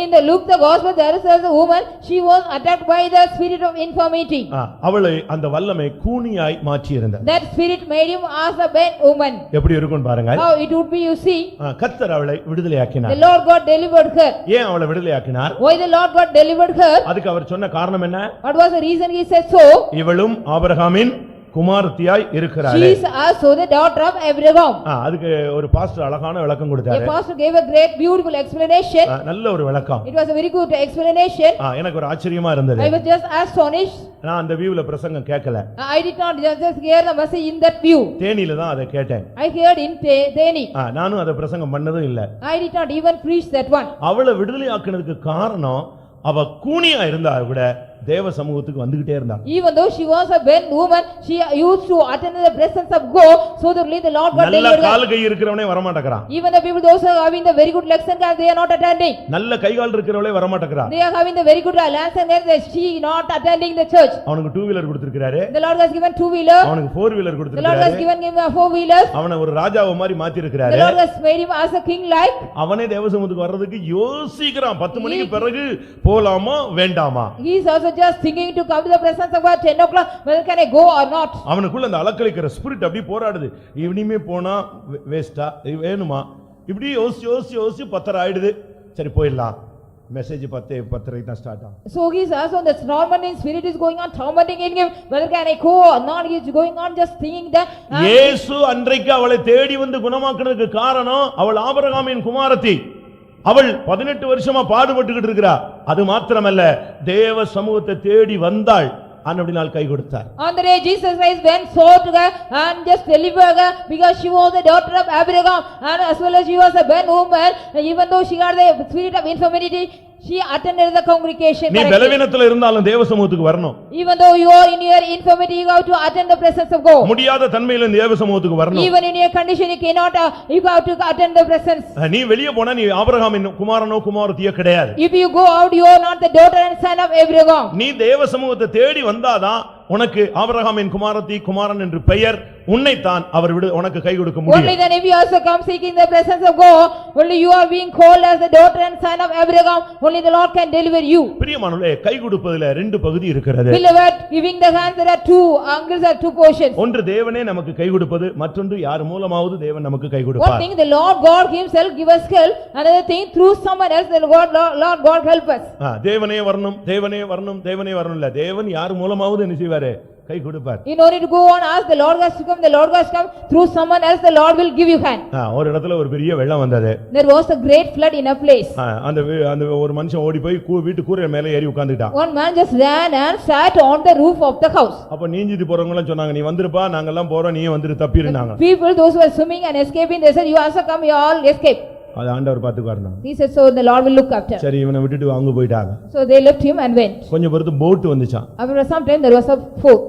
In the Luke the gospel there is a woman, she was attacked by the spirit of infirmity. அவளை அந்த வல்லமை கூனியாய் மாற்றி இருந்தார். That spirit made him as a bad woman. எப்படி இருக்கும் பாருங்க. How it would be, you see. கர்த்தர் அவளை விடுதலையாக்கினார். The Lord God delivered her. ஏன் அவளை விடுதலையாக்கினார்? Why the Lord God delivered her? அதுக்கு அவர் சொன்ன காரணம் என்ன? What was the reason he said so? இவளும் ஆபிரகாமின் குமாரத்தியாய் இருக்கிறாளே. She is also the daughter of Abraham. அதுக்கு ஒரு பாஸ்டர் அழகான விளக்கம் கொடுத்தாரு. A pastor gave a great beautiful explanation. நல்ல ஒரு விளக்கம். It was a very good explanation. எனக்கு ஒரு ஆச்சரியமா இருந்தது. I was just astonished. நான் அந்த வியூல பிரசங்கம் கேட்கல. I did not just hear the message in that view. தேனில தான் அதை கேட்டேன். I heard in Theni. நானும் அதை பிரசங்கம் பண்ணதும் இல்ல. I did not even preach that one. அவளை விடுதலையாக்குனதுக்கு காரணம் அவ கூனியா இருந்தா விட தேவ சமூகத்துக்கு வந்துகிட்டே இருந்தா. Even though she was a bad woman, she used to attend the presence of God, so that the Lord God delivered her. நல்ல கால் கை இருக்கிறவனே வர மாட்டேங்கறான். Even the people those are having the very good legs and they are not attending. நல்ல கை கால் இருக்கிறவளே வர மாட்டேங்கறான். They are having the very good legs and she not attending the church. அவனுக்கு 2 வீலர் கொடுத்திருக்காரு. The Lord has given 2 wheeler. அவனுக்கு 4 வீலர் The Lord கொடுத்திருக்காரு. has given him 4 wheelers. அவனை ஒரு ராஜாவை மாதிரி மாத்தி இருக்காரு. The Lord has made him as a king like. அவனே தேவ சமூகத்துக்கு வர்றதுக்கு யோசிக்கிறான். 10 மணிக்கு பிறகு போலாமா வேண்டாமா. He is also just thinking to come to the presence of God 10 o'clock, whether can I go or not. அவனுக்குள்ள அந்த அலக்கழிக்கிற ஸ்பிரிட் அப்படியே போராடுது. இவனிமே போனா வேஸ்டா வேணுமா இப்படி யோசி 10 ஆயிடுது. சரி போயிடலாம். மெசேஜ் 10:30 தான் ஸ்டார்ட் ஆகும். So he is also the tormenting spirit is going on tormenting in him, whether can I go or not. He is going on just thinking that. இயேசு அன்றைக்கு அவளை தேடி வந்து குணமாக்குனதுக்கு காரணம் அவள் ஆபிரகாமின் குமாரத்தி. அவள் 18 வருஷமா பாடுபட்டுக்கிட்டு இருக்கிறா. அது மாத்திரமல்ல தேவ சமூகத்தை தேடி வந்தாள். அன்னைக்கு கை கொடுத்தார். On the day Jesus Christ went so to her and just delivered her because she was the daughter of Abraham and as well as she was a bad woman, even though she got the spirit of infirmity, she attended the congregation நீ correctly. பலவீனத்துல இருந்தாலும் தேவ சமூகத்துக்கு வரணும். Even though you are in your infirmity, you have to attend the presence of God. முடியாத தன்மையில தேவ சமூகத்துக்கு வரணும். Even in your condition, you cannot, you have to attend the presence. நீ வெளிய போனா நீ ஆபிரகாமின் குமாரனோ குமாரத்தியோ கிடையாது. If you go out, you are not the daughter and son of Abraham. நீ தேவ சமூகத்தை தேடி வந்தாதான் உனக்கு ஆபிரகாமின் குமாரத்தி குமாரன் என்று பெயர் உன்னைத்தான் அவர் உனக்கு கை கொடுக்க Only முடியும். then if you also come seeking the presence of God, only you are being called as the daughter and son of Abraham, only the Lord can deliver you. பிரியமானவர்களே, கை கொடுப்பதிலே ரெண்டு பகுதி இருக்கிறது. Beloved, giving the hands, there are two angles, there are two portions. ஒன்று தேவனே நமக்கு கை கொடுப்பது, மற்றொன்று யார் மூலமாவது தேவன் நமக்கு கை One கொடுப்பார். thing, the Lord God himself give us help, another thing, through someone else, the Lord God help us. தேவனே வரணும், தேவனே வரணும், தேவனே வரணும் இல்ல, தேவன் யார் மூலமாவது என்ன செய்வாரு? கை கொடுப்பார். You don't need to go on ask, the Lord has to come, the Lord has come, through someone else, the Lord will give you hand. ஒரு இடத்துல ஒரு பெரிய வெள்ளம் வந்தது. There was a great flood in a place. அந்த ஒரு மனுஷன் ஓடி போய் வீட்டு கூரை மேல ஏறி உட்கார்ந்துட்டான். One man just ran and sat on the roof of the house. அப்ப நீஞ்சிட்டு போறவங்க எல்லாம் சொன்னாங்க, நீ வந்துருப்பா, நாங்க எல்லாம் போறோம், நீ வந்துரு தப்பிருந்தாங்க. People, those who were swimming and escaping, they said, you also come, you all escape. அது ஆண்டவர் பாத்துக்குவாருனா. He said, so the Lord will look after. சரி, இவனை விட்டுட்டு அவங்க போயிட்டாங்க. So they left him and went. கொஞ்சம் பொறுத்து போட் வந்துச்சான். After some time, there was a boat.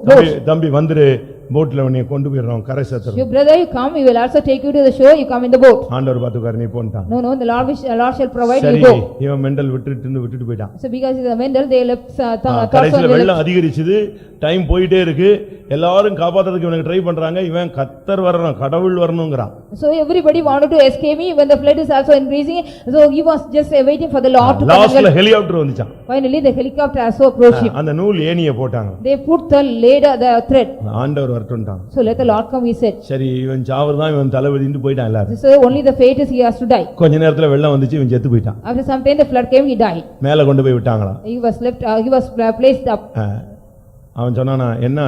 தம்பி வந்துரு, போட்ல உன்னை கொண்டு போயிடுறோம், கரை சேர்த்துறோம். Your brother, you come, we will also take you to the shore, you come in the boat. ஆண்டவர் பாத்துக்குவாரு, நீ போன்ட்டான். No, the Lord shall provide, you சரி, go. இவன் மெண்டல் விட்டுட்டு போயிட்டான். So because he is a vendor, they left கடைசில வெள்ளம் அதிகரிச்சது, டைம் போயிட்டே இருக்கு, எல்லாரும் காப்பாத்துறதுக்கு இவனுக்கு ட்ரை பண்றாங்க, இவன் கர்த்தர் வரணும், கடவுள் வரணும்ங்கறான். So everybody wanted to escape me when the flood is also increasing, so he was just waiting for the Lord to come. லாஸ்ட்ல ஹெலிகாப்டர் வந்துச்சான். Finally the helicopter also approached him. அந்த நூல் ஏணியை போட்டாங்க. They put the ladder, the thread. ஆண்டவர் வரட்டும்ட்டான். So let the Lord come, he said. சரி, இவன் சாவறதான், இவன் தலைவலிந்து போயிட்டான் எல்லாரும். So only the fate is he has to die. கொஞ்ச நேரத்துல வெள்ளம் வந்துச்சு, இவன் செத்து போயிட்டான். After some time the flood came, he died. மேல கொண்டு போய் விட்டாங்களா? He was placed up. அவன் சொன்னானா, என்ன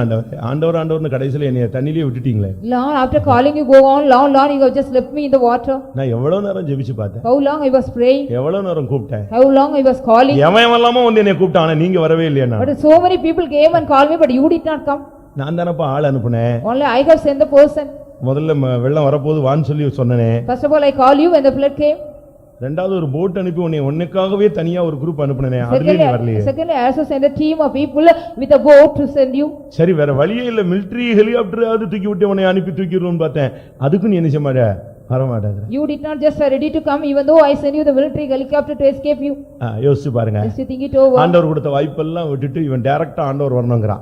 ஆண்டவர் ஆண்டவர்னு கடைசில என்னைய தண்ணியிலே விட்டுட்டீங்களே. Lord, after calling you, go on, Lord, you have just left me in the water. நான் எவ்வளவு நேரம் ஜெபிச்சு பார்த்தேன். How long I was praying. எவ்வளவு நேரம் கூப்பிட்டேன். How long I was calling. எவன்லாமோ வந்து என்னை கூப்பிட்டானே, நீங்க வரவே இல்லையா? But so many people came and called me, but you did not come. நான் தானப்பா ஆள் அனுப்புனேன். Only I have sent the person. முதல்ல வெள்ளம் வரப்போது வான்னு சொல்லி சொன்னனே. First of all, I called you when the flood came. ரெண்டாவது ஒரு போட் அனுப்பி உன்னைக்காகவே தனியா ஒரு குரூப் அனுப்புனனே, அதுலயே நீ வரலையே. Secondly, I also sent a team of people with a boat to send you. சரி, வேற வழியே இல்ல, மிலிட்டரி ஹெலிகாப்டர் அது தூக்கி விட்டு உன்னை அனுப்பி தூக்கிடுவோம்னு பார்த்தேன். அதுக்கு நீ என்ன செய்ய மாட்ட? வர மாட்டாங்க. You did not just ready to come, even though I sent you the military helicopter to escape you. யோசிச்சு பாருங்க. Just think it over. ஆண்டவர் கொடுத்த வாய்ப்பெல்லாம் விட்டுட்டு இவன் டைரக்டா ஆண்டவர் வரணும்ங்கறான்.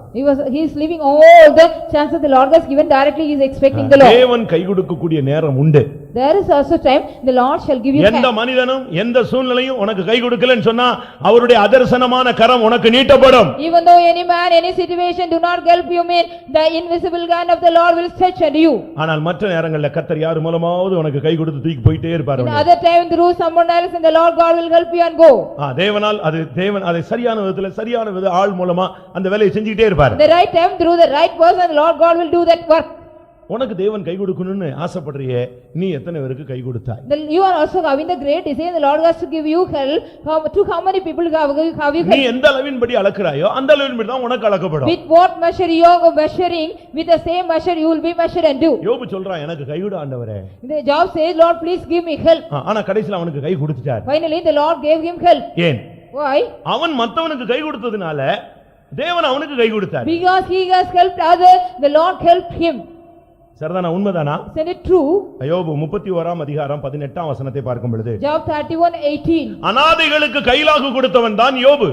He is leaving all the chances the Lord has given directly, he is expecting the Lord. தேவன் கை கொடுக்கக்கூடிய நேரம் உண்டு. There is also time the Lord shall give you hand. எந்த மனிதனும் எந்த சூழ்நிலையும் உனக்கு கை கொடுக்கலன்னு சொன்னா அவருடைய அதர்சனமான கரம் உனக்கு நீட்டப்படும். Even though any man, any situation do not help you, mean the invisible hand of the Lord will stretch at you. ஆனால் மற்ற நேரங்களில் கர்த்தர் யார் மூலமாவது உனக்கு கை கொடுத்து தூக்கி போயிட்டே இருப்பார். In other time through someone else, and the Lord God will help you and go. தேவனால் தேவன் அதை சரியான விதத்துல சரியான ஆள் மூலமா அந்த வேலையை செஞ்சுக்கிட்டே இருப்பார். The right time through the right person, the Lord God will do that work. உனக்கு தேவன் கை கொடுக்கணும்னு ஆசைப்படுறியே, நீ எத்தனை பேருக்கு கை கொடுத்தாய்? You are also having the great desire, the Lord has to give you help. To how many people have you help? நீ எந்த அளவின்படி அளக்குறாயோ அந்த அளவின்படி தான் உனக்கு அளக்கப்படும். With what measure you are measuring, with the same measure you will be measured and do. யோபு சொல்றான், எனக்கு கைவிடு ஆண்டவரே. The Job says, Lord, please give me help. ஆனா கடைசில அவனுக்கு கை கொடுத்துட்டார். Finally the Lord gave him help. ஏன்? Why? அவன் மத்தவனுக்கு கை கொடுத்ததுனால தேவன் அவனுக்கு கை கொடுத்தார். Because he has helped others, the Lord helped him. சரிதானா? உண்மைதானா? Is it true? யோபு 31ஆம் அதிகாரம் 18ஆம் வசனத்தை பார்க்கும் பொழுது, Job 31:18. அநாதைகளுக்கு கைலாகு கொடுத்தவன் தான் யோபு.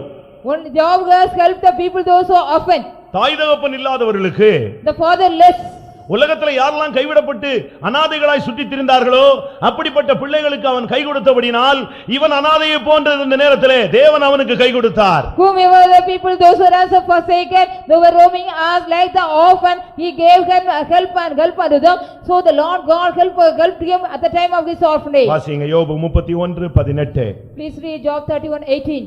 When Job has helped the people those who are orphan, தாய் தகப்பன் இல்லாதவர்களுக்கு, the fatherless. உலகத்துல யாரெல்லாம் கைவிடப்பட்டு அநாதைகளாய் சுற்றித் திரிந்தார்களோ அப்படிப்பட்ட பிள்ளைகளுக்கு அவன் கை கொடுத்தபடினால் இவன் அநாதையை போன்ற இந்த நேரத்திலே தேவன் அவனுக்கு கை கொடுத்தார். Whomever the people those who are also forsaken, they were roaming as like the orphan, he gave them help unto them. So the Lord God helped him at the time of his orphanage. வாசிங்க யோபு 31:18. Please read Job 31:18.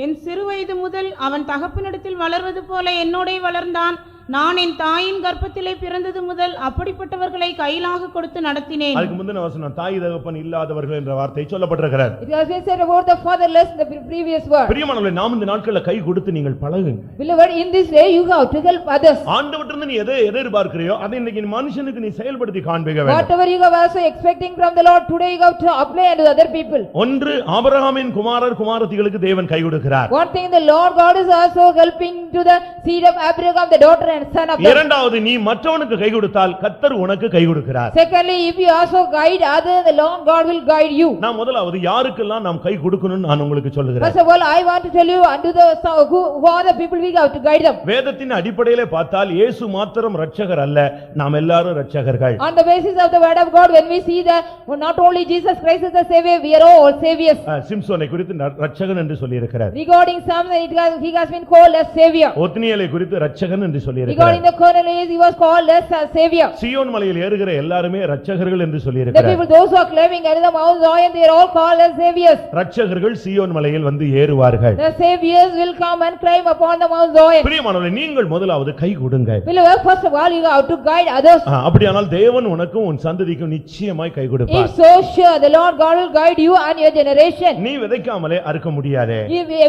என் சிறுவயது முதல் அவன் தகப்பனிடத்தில் வளர்வது போல என்னோடே வளர்ந்தான். நான் என் தாயின் கர்ப்பத்திலே பிறந்தது முதல் அப்படிப்பட்டவர்களை கையிலாக கொடுத்து நடத்தினேன். அதுக்கு முந்தின வசனம் தாய் தகப்பன் இல்லாதவர்கள் என்ற வார்த்தை சொல்லப்பட்டிருக்கிறது. It has been said about the fatherless in the previous word. பிரியமானவர்களே, நாம் இந்த நாட்கள்ல கை கொடுத்து நீங்கள் பழகுங்க. Beloved, in this way you have to help others. ஆண்டவரிடமிருந்து நீ எதை எதிர்பார்க்கிறியோ அதை இன்னைக்கு மனுஷனுக்கு நீ செயல்படுத்தி காண்பிக்க வேண்டும். Whatever you have also expecting from the Lord, today you have to apply unto other people. ஒன்று, ஆபிரகாமின் குமாரர் குமாரத்திகளுக்கு தேவன் கை கொடுக்கிறார். One thing, the Lord God is also helping to the seed of Abraham, the daughter and son of them. இரண்டாவது, நீ மற்றவனுக்கு கை கொடுத்தால் கர்த்தர் உனக்கு கை கொடுக்கிறார். Secondly, if you also guide others, the Lord God will guide you. நான் முதலாவது யாருக்கெல்லாம் நாம் கை கொடுக்கணும்னு நான் உங்களுக்கு சொல்லுகிறேன். First of all, I want to tell you unto the who are the people we have to guide them. வேதத்தின் அடிப்படையிலே பார்த்தால் இயேசு மாத்திரம் இரட்சகர் அல்ல, நாம் எல்லாரும் இரட்சகர்கள். On the basis of the word of God, when we see that not only Jesus Christ is the savior, we are all saviors. சிம்சோனை குறித்து இரட்சகன் என்று சொல்லி இருக்கிறார். Regarding Samson, he has been called as savior. ஒத்னியேலை குறித்து இரட்சகன் என்று சொல்லி இருக்கிறார். Regarding the Cornelius, he was called as a savior. சீயோன் மலையில் ஏறுகிற எல்லாருமே இரட்சகர்கள் என்று சொல்லி The இருக்கிறார். people, those who are climbing under the Mount Zion, they are all called as saviors. இரட்சகர்கள் சீயோன் மலையில் வந்து ஏறுவார்கள். The saviors will come and climb upon the Mount Zion. பிரியமானவர்களே, நீங்கள் முதலாவது கை கொடுங்க. Beloved, first of all, you have to guide others. அப்படியானால் தேவன் உனக்கும் உன் சந்ததிக்கும் நிச்சயமாய் கை கொடுப்பார். If so sure, the Lord God will guide you and your generation. நீ விதைக்காமலே அறுக்க முடியாதே.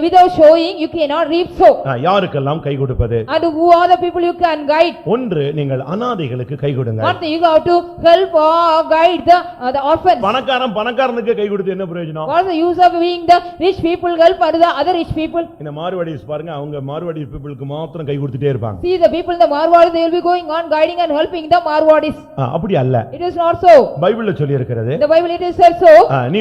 Without showing, you cannot reap so. யாருக்கெல்லாம் கை கொடுப்பது? And who are the people you can guide? ஒன்று, நீங்கள் அனாதைகளுக்கு கை கொடுங்க. One thing, you have to help or guide the orphans. பணக்காரனுக்கு கை கொடுத்து என்ன பிரயோஜனம்? What is the use of being the rich people help the other rich people? இந்த மார்வாடிஸ் பாருங்க, அவங்க மார்வாடி பீப்பிளுக்கு மாத்திரம் கை கொடுத்துட்டே இருப்பாங்க. See the people in the Marwadis, they will be going on guiding and helping the Marwadis. அப்படி அல்ல. It is not so. பைபிள்ல சொல்லி இருக்கிறது. The Bible it is said so. நீ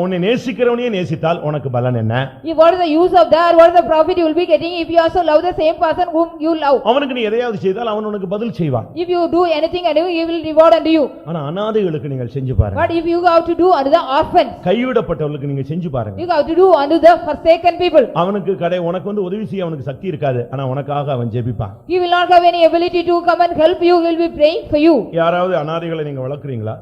உன்னை நேசிக்கிறவனையே நேசித்தால் உனக்கு பலன் என்ன? What is the use of that? What is the profit you will be getting if you also love the same person whom you love? அவனுக்கு நீ எதையாவது செய்தால் அவன் உனக்கு பதில் செய்வான். If you do anything and he will reward unto you. ஆனா அனாதைகளுக்கு நீங்கள் செஞ்சு பாருங்க. But if you have to do unto the orphans, கைவிடப்பட்டவர்களுக்கு நீங்க செஞ்சு பாருங்க. you have to do unto the forsaken people. அவனுக்கு உனக்கு வந்து உதவி செய்ய அவனுக்கு சக்தி இருக்காது, ஆனா உனக்காக அவன் ஜெபிப்பான். He will not have any ability to come and help you, will be praying for you. யாராவது அனாதைகளை நீங்க வளர்க்கறீங்களா?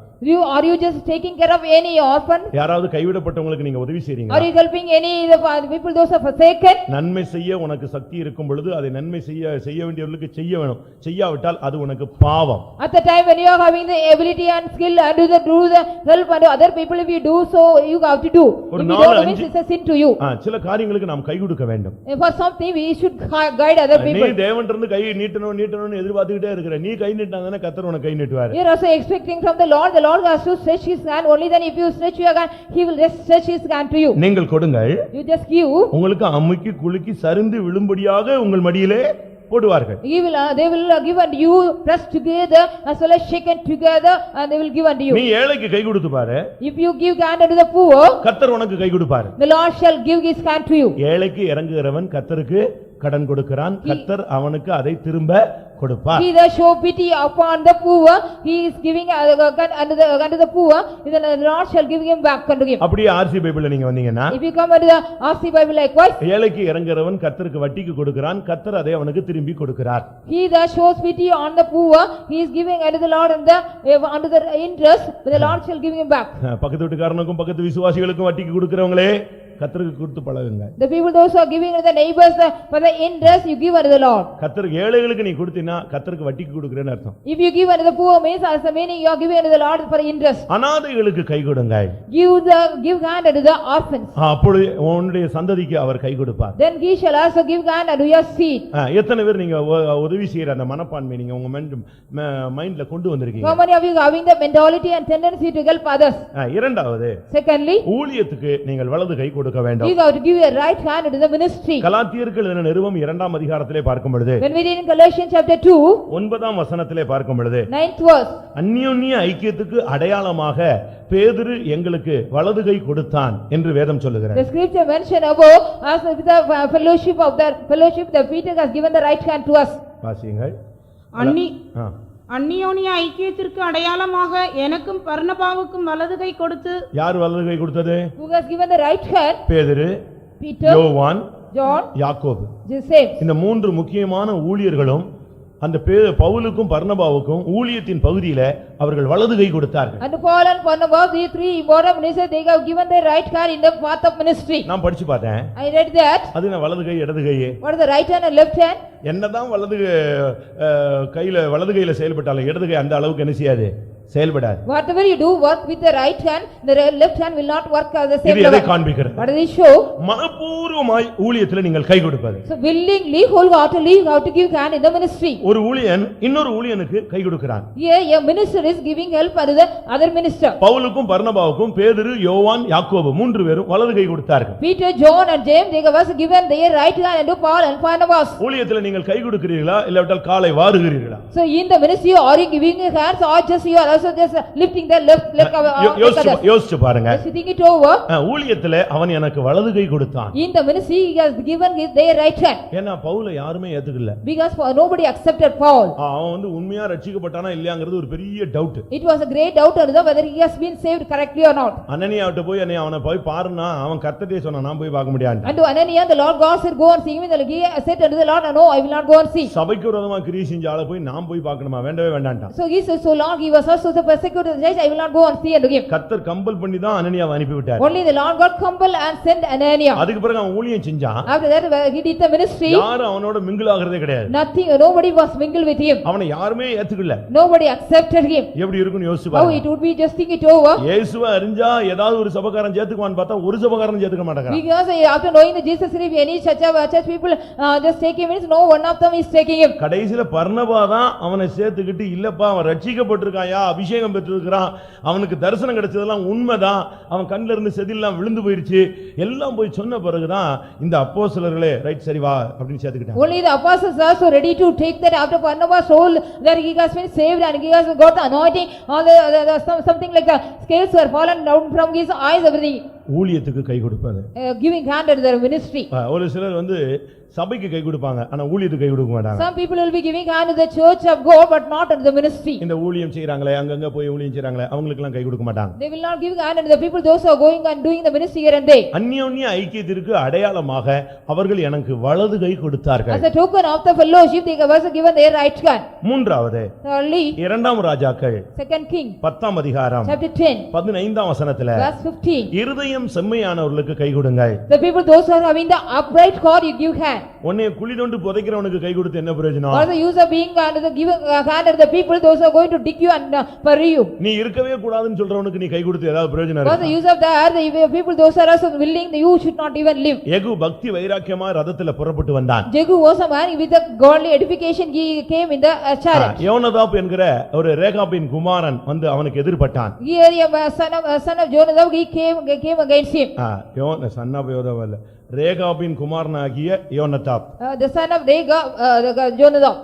Are you just taking care of any orphan? யாராவது கைவிடப்பட்டவங்களுக்கு நீங்க உதவி செய்றீங்களா? Are you helping any the people those are forsaken? நன்மை செய்ய உனக்கு சக்தி இருக்கும் பொழுது அதை நன்மை செய்ய வேண்டியவர்களுக்கு செய்ய வேணும். செய்யாவிட்டால் அது உனக்கு பாவம். At the time when you are having the ability and skill and do the help unto other people, if you do so, you have to do. If you don't do it, it's a sin to you. சில காரியங்களுக்கு நாம் கை கொடுக்க வேண்டும். For something we should guide other நீ people. தேவனிடமிருந்து கை நீட்டணும்னு எதிர்பார்த்துக்கிட்டே இருக்கிற, நீ கை நீட்டினாதானே கர்த்தர் உனக்கு கை நீட்டுவார். You are also expecting from the Lord has to stretch his hand. Only then if you stretch your hand, he will just stretch his hand to you. நீங்கள் கொடுங்கள். You just give. உங்களுக்கு அமுக்கி குலுக்கி சரிந்து விழும்படியாக உங்கள் மடியிலே போடுவார்கள். They will give unto you, pressed together as well as shaken together, and they will give unto you. நீ ஏழைக்கு கை கொடுத்து பாரு. If you give hand unto the poor, கர்த்தர் உனக்கு கை கொடுப்பார். the Lord shall give his hand to you. ஏழைக்கு இறங்குகிறவன் கர்த்தருக்கு கடன் கொடுக்கிறான், கர்த்தர் அவனுக்கு அதை திரும்ப கொடுப்பார். He that show pity upon the poor, he is giving unto the poor, then the Lord shall give him back unto him. அப்படியே ஆர்சி பைபிள்ல நீங்க வந்தீங்கன்னா, If you come unto the RC Bible likewise, ஏழைக்கு இறங்குகிறவன் கர்த்தருக்கு வட்டிக்கு கொடுக்கிறான், கர்த்தர் அதை அவனுக்கு திரும்பி கொடுக்கிறார். he that shows pity on the poor, he is giving unto the Lord unto the interest, but the Lord shall give him back. பக்கத்து வீட்டுக்காரனுக்கும் பக்கத்து விசுவாசிகளுக்கும் வட்டிக்கு கொடுக்கிறவங்களே கர்த்தருக்கு கொடுத்து பழகுங்க. The people those who are giving to the neighbors for the interest, you give unto the Lord. கர்த்தருக்கு ஏழைகளுக்கு நீ கொடுத்தீனா கர்த்தருக்கு வட்டிக்கு கொடுக்கிறேன்னு அர்த்தம். If you give unto the poor means as the meaning you are giving unto the Lord for the interest. அனாதைகளுக்கு கை கொடுங்க. Give hand unto the orphans. அப்பொழுது உன்னுடைய சந்ததிக்கு அவர் கை கொடுப்பார். Then he shall also give hand unto your seed. எத்தனை பேர் நீங்க உதவி செய்யற அந்த மனப்பான்மை நீங்க உங்க மைண்ட்ல கொண்டு வந்திருக்கீங்க? How many of you having the mentality and tendency to help others? இரண்டாவது, Secondly, ஊழியத்துக்கு நீங்கள் வலது கை கொடுக்க வேண்டும். you have to give your right hand to the ministry. கலாத்தியர்கள் எழுதின நிருபம் 2ஆம் அதிகாரத்திலே பார்க்கும் பொழுது, When we read in Galatians chapter 2, 9ஆம் வசனத்திலே பார்க்கும் பொழுது, 9th verse, அந்யோன்ய ஐக்கியத்துக்கு அடையாளமாக பேதுரு எங்களுக்கு வலது கை கொடுத்தான் என்று வேதம் சொல்லுகிறது. the scripture mentioned above as the fellowship that Peter has given the right hand to us. வாசியுங்கள். அந்நியோனிய ஐக்கியத்திற்கு அடையாளமாக எனக்கும் பர்னபாவுக்கும் வலது கை கொடுத்து. யார் வலது கை கொடுத்தது? Who has given the right hand? பேதுரு, Peter, யோவான், John, யாக்கோபு. James. இந்த மூன்று முக்கியமான ஊழியர்களும் அந்த பவுலுக்கும் பர்னபாவுக்கும் ஊழியத்தின் பகுதியில அவர்கள் வலது கை கொடுத்தார்கள். And Paul and Barnabas, these three important ministers, they have given their right hand in the path of ministry. நான் படிச்சு பார்த்தேன். I read that. அது என்ன வலது கை இடது கை? What is the right hand and left hand? என்னதான் வலது கையில செயல்பட்டாலும் இடது கை அந்த அளவுக்கு என்ன செய்யாது, செயல்படாது. Whatever you do, work with the right hand, the left hand will not work at the same இது எதை level. காண்பிக்கிறது? What does it show? மனப்பூர்வமாய் ஊழியத்தில் நீங்கள் கை கொடுப்பது. So willingly, wholeheartedly, how to give hand in the ministry. ஒரு ஊழியன் இன்னொரு ஊழியனுக்கு கை கொடுக்கிறான். Here a minister is giving help to the other minister. பவுலுக்கும் பர்னபாவுக்கும் பேதுரு, யோவான், யாக்கோபு மூன்று பேரும் வலது கை கொடுத்தார்கள். Peter, John and James, they have given their right hand to Paul and Barnabas. ஊழியத்தில் நீங்கள் கை கொடுக்கிறீர்களா இல்லாவிட்டால் காலை வாருகிறீர்களா? So in the ministry, are you giving your hands or just you are also just lifting the left leg of யோசிச்சு பாருங்க. Just think it over. ஊழியத்திலே அவன் எனக்கு வலது கை கொடுத்தான். In the ministry, he has given their right hand. ஏன்னா பவுலை யாருமே ஏத்துக்கல. Because nobody accepted Paul. அவன் உண்மையா ரட்சிக்கப்பட்டானா இல்லையாங்கிறது ஒரு பெரிய doubt. It was a great doubt whether he has been saved correctly or not. அனனியாவிட்ட போய் அவனை போய் பாருன்னா அவன் கர்த்தரே சொன்னா நான் போய் பார்க்க முடியாது. And to Ananias, the Lord God said, go and see him. And he said unto the Lord, no, I will not go and see. சபைக்கு விரோதமா கிரியை செஞ்ச ஆளை போய் நான் போய் பார்க்கணுமா, வேண்டவே வேண்டாம்ட்டான். So he said, so Lord, he was also persecuted the church, I will not go and see unto him. கர்த்தர் கம்பல் பண்ணி தான் அனனியாவை அனுப்பி விட்டார். Only the Lord God compelled and sent Ananias. அதுக்கு பிறகு அவன் ஊழியம் செஞ்சான். After that, he did the ministry. யாரும் அவனோட மிங்கிள் ஆகிறதே கிடையாது. Nothing, nobody was mingled with him. அவனை யாருமே ஏத்துக்கல. Nobody accepted him. எப்படி இருக்குன்னு யோசிச்சு How பாருங்க. it would be, just think it over. இயேசுவை அறிஞ்சா ஏதாவது ஒரு சபைக்காரன் சேர்த்துக்குவான்னு பார்த்தா ஒரு சபைக்காரன் சேர்த்துக்க மாட்டாங்க. Because after knowing the Jesus, if any church people just take him, means no one of them is taking him. கடைசில பர்னபா தான் அவனை சேர்த்துக்கிட்டு இல்லப்பா அவன் ரட்சிக்கப்பட்டிருக்காயா, அபிஷேகம் பெற்றிருக்கிறான், அவனுக்கு தரிசனம் கிடைச்சதெல்லாம் உண்மைதான், அவன் கண்ணில இருந்து செதில்லாம் விழுந்து போயிருச்சு எல்லாம் போய் சொன்ன பிறகுதான் இந்த அப்போஸ்தலர்களே ரைட் சரி வா அப்படின்னு சேர்த்துக்கிட்டாங்க. Only the apostles are so ready to take that after Barnabas told that he has been saved and he has got the anointing, all something like the scales were fallen down from his eyes, everything. ஊழியத்துக்கு கை கொடுப்பது. Giving hand to their ministry. ஒரு சிலர் சபைக்கு கை கொடுப்பாங்க, ஆனா ஊழியத்துக்கு கை கொடுக்க மாட்டாங்க. Some people will be giving hand to the church of God but not to the ministry. இந்த ஊழியம் செய்றாங்களே அங்கங்க போய் ஊழியம் செய்றாங்களே அவங்களுக்கு எல்லாம் கை கொடுக்க மாட்டாங்க. They will not give hand to the people those who are going and doing the ministry here and there. அந்யோன்ய ஐக்கியத்திற்கு அடையாளமாக அவர்கள் எனக்கு வலது கை கொடுத்தார்கள். As a token of the fellowship, they have also given their right hand. மூன்றாவது, Thirdly, இரண்டாம் ராஜாக்கள் 2 King 10ஆம் அதிகாரம் chapter 10 15ஆம் வசனத்துல verse 15. இருதயம் செம்மையானவர்களுக்கு கை கொடுங்கள். The people those who are having the upright heart, you give hand. உன்னை குழி தோண்டி புதைக்கிறவனுக்கு கை கொடுத்து என்ன பிரயோஜனம்? What is the use of being under the giving hand to the people those who are going to dig you and bury you? நீ இருக்கவே கூடாதுன்னு சொல்றவனுக்கு நீ கை கொடுத்து ஏதாவது பிரயோஜனம் What is the இருக்கா? use of that? The people those who are also willing, you should not even live. யெகூ பக்தி வைராக்கியமா ரதத்துல புறப்பட்டு வந்தான். Jehu was a man with a godly edification. He came in the chariot. யோனதாப் என்கிற ஒரு ரேகாபின் குமாரன் அவனுக்கு எதிர்பட்டான். Here a son of Jonadab, he came against him. Son of Jonadab இல்ல, ரேகாபின் குமாரனாகிய யோனதாப். The son of Jonadab.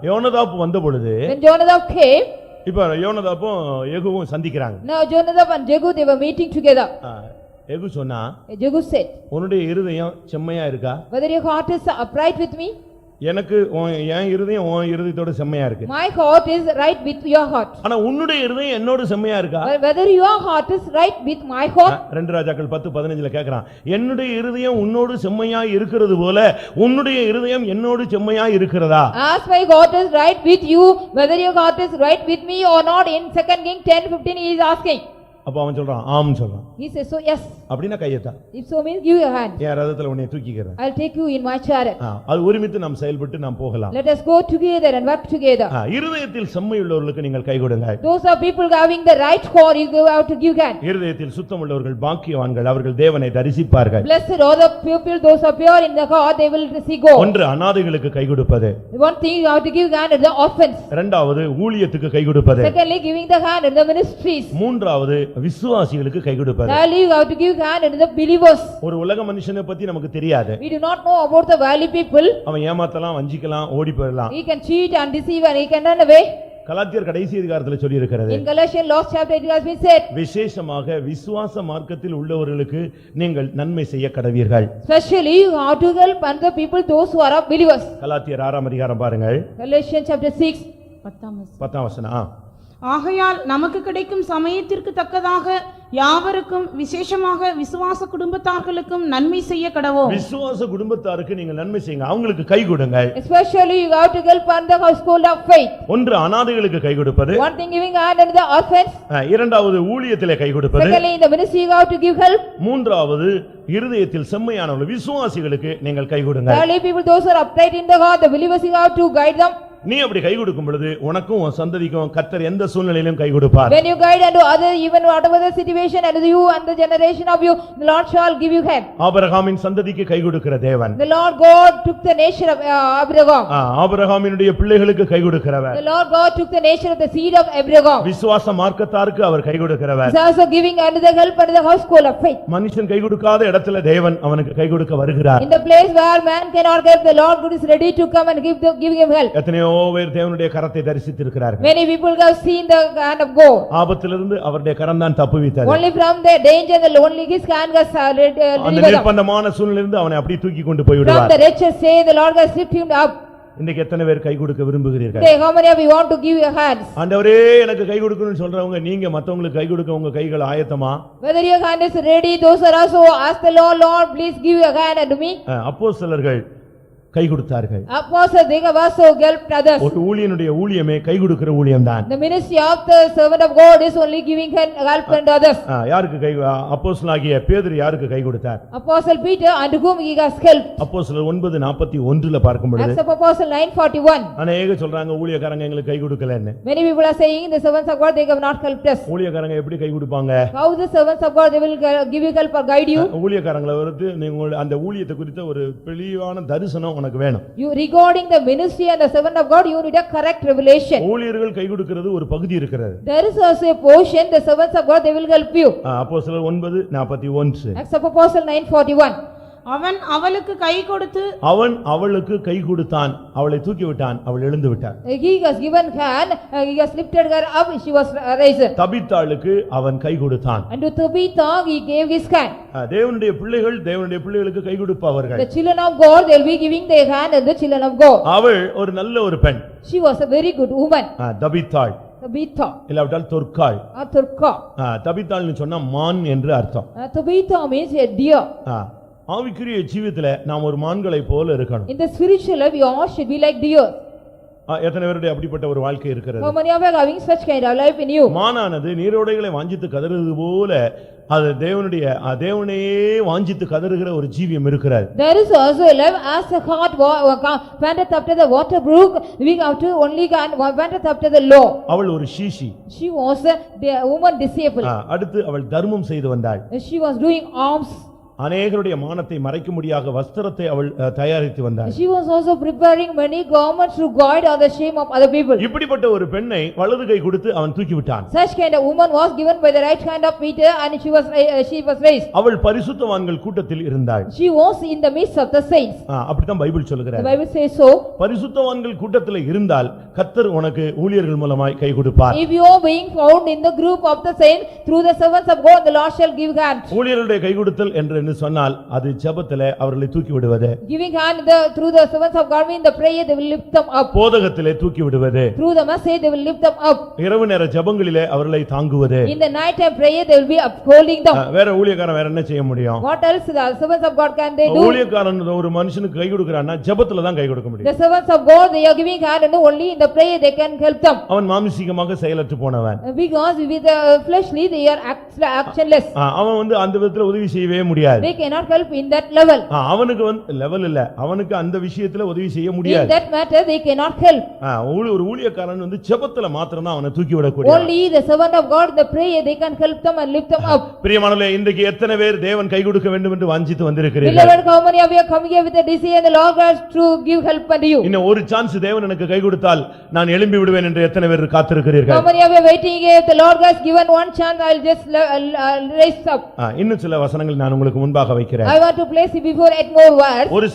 யோனதாப் வந்த பொழுது When Jonadab came, இப்ப யோனதாப்பும் யெகூவும் சந்திக்கிறாங்க. now Jonadab and Jehu, they were meeting together. யெகூ சொன்னா, Jehu said, உன்னுடைய இருதயம் செம்மையா இருக்கா? whether your heart is upright with me? எனக்கு என் இருதயம் உன் இருதயத்தோட செம்மையா இருக்கு. My heart is right with your heart. ஆனா உன்னுடைய இருதயம் என்னோட செம்மையா இருக்கா? Whether your heart is right with my heart? 2 ராஜாக்கள் 10:15 கேக்குறான், என்னுடைய இருதயம் உன்னோடு செம்மையா இருக்கிறது போல உன்னுடைய இருதயம் என்னோடு செம்மையா இருக்கிறதா? As my heart is right with you, whether your heart is right with me or not. In 2 King 10:15 he is asking. அப்ப அவன் சொல்றான் ஆம் சொல்றான். He says so, yes. அப்படினா கையேத்தா. If so means give your hand. என் ரதத்துல உன்னை தூக்கிக்கிறேன். I'll take you in my chariot. அது ஒருமித்து நாம் செயல்பட்டு நாம் போகலாம். Let us go together and work together. இருதயத்தில் செம்மை உள்ளவர்களுக்கு நீங்கள் கை கொடுங்க. Those are people having the right heart, you go out to give hand. இருதயத்தில் சுத்தம் உள்ளவர்கள் பாக்கியவான்கள், அவர்கள் தேவனை தரிசிப்பார்கள். Blessed are the people those are pure in the heart, they will see God. ஒன்று அநாதைகளுக்கு கை கொடுப்பது. One thing you have to give hand at the orphans. இரண்டாவது ஊழியத்துக்கு கை கொடுப்பது. Secondly, giving the hand at the ministries. மூன்றாவது விசுவாசிகளுக்கு கை கொடுப்பது. Thirdly, you have to give hand at the believers. ஒரு உலக மனுஷனை பத்தி நமக்கு தெரியாது. We do not know about the valley people. அவன் ஏமாத்தலாம், வஞ்சிக்கலாம், ஓடி போயிடலாம். He can cheat and deceive and he can run away. கலாத்தியர் கடைசி அதிகாரத்தில் சொல்லி இருக்கிறது. In Galatians last chapter it has been said. விசேஷமாக விசுவாச மார்க்கத்தில் உள்ளவர்களுக்கு நீங்கள் நன்மை செய்ய கடவீர்கள். Especially you have to help and the people those who are believers. கலாத்தியர் 6ஆம் அதிகாரம் பாருங்கள். Galatians chapter 6 10ஆம் வசனம். ஆகையால் நமக்கு கிடைக்கும் சமயத்திற்கு தக்கதாக யாவருக்கும் விசேஷமாக விசுவாச குடும்பத்தார்களுக்கும் நன்மை செய்ய கடவோம். விசுவாச குடும்பத்தாருக்கு நீங்கள் நன்மை செய்யுங்க, அவங்களுக்கு கை கொடுங்க. Especially you have to help on the household of faith. ஒன்று அனாதைகளுக்கு கை கொடுப்பது, One thing giving hand unto the orphans. இரண்டாவது ஊழியத்திலே கை கொடுப்பது, Secondly in the ministry you have to give help. மூன்றாவது இருதயத்தில் செம்மையானவர்கள் விசுவாசிகளுக்கு நீங்கள் கை கொடுங்க. Thirdly people those who are upright in the heart, the believers you have to guide them. நீ அப்படி கை கொடுக்கும் பொழுது உனக்கும் உன் சந்ததிக்கும் கர்த்தர் எந்த சூழ்நிலையிலும் கை கொடுப்பார். When you guide unto others, even whatever the situation, and you and the generation of you, the Lord shall give you help. ஆபிரகாமின் சந்ததிக்கு கை கொடுக்கிற தேவன். The Lord God took the nation of Abraham. ஆபிரகாமினுடைய பிள்ளைகளுக்கு கை கொடுக்கிறவர். The Lord God took the nation of the seed of Abraham. விசுவாச மார்க்கத்தாருக்கு அவர் கை கொடுக்கிறவர். He is also giving unto the help unto the household of faith. மனுஷன் கை கொடுக்காத இடத்துல தேவன் அவனுக்கு கை கொடுக்க வருகிறார். In the place where man cannot help, the Lord God is ready to come and give him help. எத்தனையோ பேர் தேவனுடைய கரத்தை தரிசித்திருக்கிறார்கள். Many people have seen the hand of God. ஆபத்திலிருந்து அவருடைய கரம் தான் தப்புவித்தது. Only from the danger, only his hand has அந்த delivered them. நிர்பந்தமான சூழ்நிலையிலிருந்து அவனை அப்படியே தூக்கி கொண்டு போய் From விடுவார். the wretched say, the Lord has lifted him up. இன்னைக்கு எத்தனை பேர் கை கொடுக்க விரும்புகிறீர்கள்? Today, how many of you want to give your hands? ஆண்டவரே எனக்கு கை கொடுக்கணும்னு சொல்றவங்க, நீங்க மத்தவங்களுக்கு கை கொடுக்க உங்க கைகள் ஆயத்தமா? Whether your hand is ready, those are also ask the Lord, Lord, please give your hand unto me. அப்போஸ்தலர்கள் கை கொடுத்தார்கள். Apostles, they have also helped others. ஒரு ஊழியனுடைய ஊழியமே கை கொடுக்கிற ஊழியம்தான். The ministry of the servant of God is only giving help unto others. யாருக்கு கை? அப்போஸ்தலனாகிய பேதுரு யாருக்கு கை கொடுத்தார்? Apostle Peter, unto whom he has helped. அப்போஸ்தலர் 9:41 பார்க்கும் பொழுது Acts of Apostle 9:41. அநேக சொல்றாங்க ஊழியக்காரங்க எங்களுக்கு கை கொடுக்கலன்னு. Many people are saying the servants of God, they have not helped us. ஊழியக்காரங்க எப்படி கை கொடுப்பாங்க? How the servants of God, they will give you help or guide you? ஊழியக்காரங்களை வந்து நீங்க அந்த ஊழியத்தை குறித்த ஒரு தெளிவான தரிசனம் உனக்கு வேணும். You regarding the ministry and the servant of God, you need a correct revelation. ஊழியர்கள் கை கொடுக்கிறது ஒரு பகுதி இருக்கிறது. There is also a portion, the servants of God, they will help you. அப்போஸ்தலர் 9:41. Acts of Apostle 9:41. அவன் அவளுக்கு கை கொடுத்து அவன் அவளுக்கு கை கொடுத்தான், அவளை தூக்கி விட்டான், அவள் எழுந்து விட்டாள். He has given hand, he has lifted her up, she was raised. தபித்தாளுக்கு அவன் கை கொடுத்தான். And to Tabitha he gave his hand. தேவனுடைய பிள்ளைகள் தேவனுடைய பிள்ளைகளுக்கு கை கொடுப்பவர்கள். The children of God, they will be giving their hand and the children of God. அவள் ஒரு நல்ல ஒரு பெண். She was a very good woman. தபித்தாள் Tabitha இல்லாவிட்டால் தொற்காள். or Turka. தபித்தாள்னு சொன்னா மான் என்று அர்த்தம். Tabitha means a deer. ஆவிக்குரிய ஜீவியத்துல நாம் ஒரு மான்களை போல இருக்கணும். In the spiritual life, we all should be like deer. எத்தனை பேருடைய அப்படிப்பட்ட ஒரு வாழ்க்கை இருக்கிறது? How many of you are having such kind of life in you? மானானது நீரோடைகளை வாஞ்சித்து கதறுவது போல அது தேவனையே வாஞ்சித்து கதறுகிற ஒரு ஜீவியம் இருக்கிறது. There is also a life as a heart panteth after the water brook, we have to only panteth after the law. அவள் ஒரு சீஷி. She was a woman disciple. அடுத்து அவள் தர்மம் செய்து வந்தாள். She was doing alms. அநேகருடைய மானத்தை மறைக்கும்படியாக வஸ்திரத்தை அவள் தயாரித்து வந்தாள். She was also preparing many garments to guide the shame of other people. இப்படிப்பட்ட ஒரு பெண்ணை வலது கை கொடுத்து அவன் தூக்கி விட்டான். Such kind of woman was given by the right hand of Peter, and she was raised. அவள் பரிசுத்தவான்கள் கூட்டத்தில் இருந்தாள். She was in the midst of the saints. அப்படிதான் பைபிள் சொல்லுகிறது. The Bible says so. பரிசுத்தவான்கள் கூட்டத்தில் இருந்தால் கர்த்தர் உனக்கு ஊழியர்கள் மூலமாய் கை கொடுப்பார். If you are being found in the group of the saints through the servants of God, the Lord shall give hand. ஊழியர்களுடைய கை கொடுத்தல் என்று சொன்னால் அது ஜெபத்திலே அவர்களை தூக்கி விடுவது. Giving hand through the servants of God means the prayer they will lift them up. போதகத்திலே தூக்கி விடுவது. Through the message they will lift them up. இரவு நேர ஜெபங்களிலே அவர்களை தாங்குவது. In the night time prayer they will be upholding them. வேற ஊழியக்காரன் வேற என்ன செய்ய முடியும்? What else the servants of God can they do? ஊழியக்காரன் ஒரு மனுஷனுக்கு கை கொடுக்கறானா ஜெபத்துல தான் கை கொடுக்க முடியும். The servants of God, they are giving hand and only in the prayer they can help them. அவன் மாம்சீகமாக செயலற்று போனவன். Because with the fleshly they are actionless. அவன் அந்த விதத்துல உதவி செய்யவே முடியாது. They cannot help in that level. அவனுக்கு லெவல் இல்ல, அவனுக்கு அந்த விஷயத்துல உதவி செய்ய முடியாது. In that matter they cannot help. ஒரு ஊழியக்காரன் ஜெபத்துல மாத்திரம் தான் அவனை தூக்கி விடக்கூடிய. Only the servant of God, the prayer they can help them and lift them up. பிரியமானவர்களே, இன்றைக்கு எத்தனை பேர் தேவன் கை கொடுக்க வேண்டும் என்று வாஞ்சித்து வந்திருக்கிறீர்கள்? Beloved, how many of you are coming here with a desire and the Lord has to give help unto you? இன்னும் ஒரு சான்ஸ் தேவன் எனக்கு கை கொடுத்தால் நான் எழும்பி விடுவேன் என்று எத்தனை பேர் காத்திருக்கிறீர்கள்? How many of you are waiting here? If the Lord has given one chance, I'll just raise up. இன்னும் சில வசனங்கள் நான் உங்களுக்கு முன்பாக வைக்கிறேன். I want to place it before yet more words. ஒரு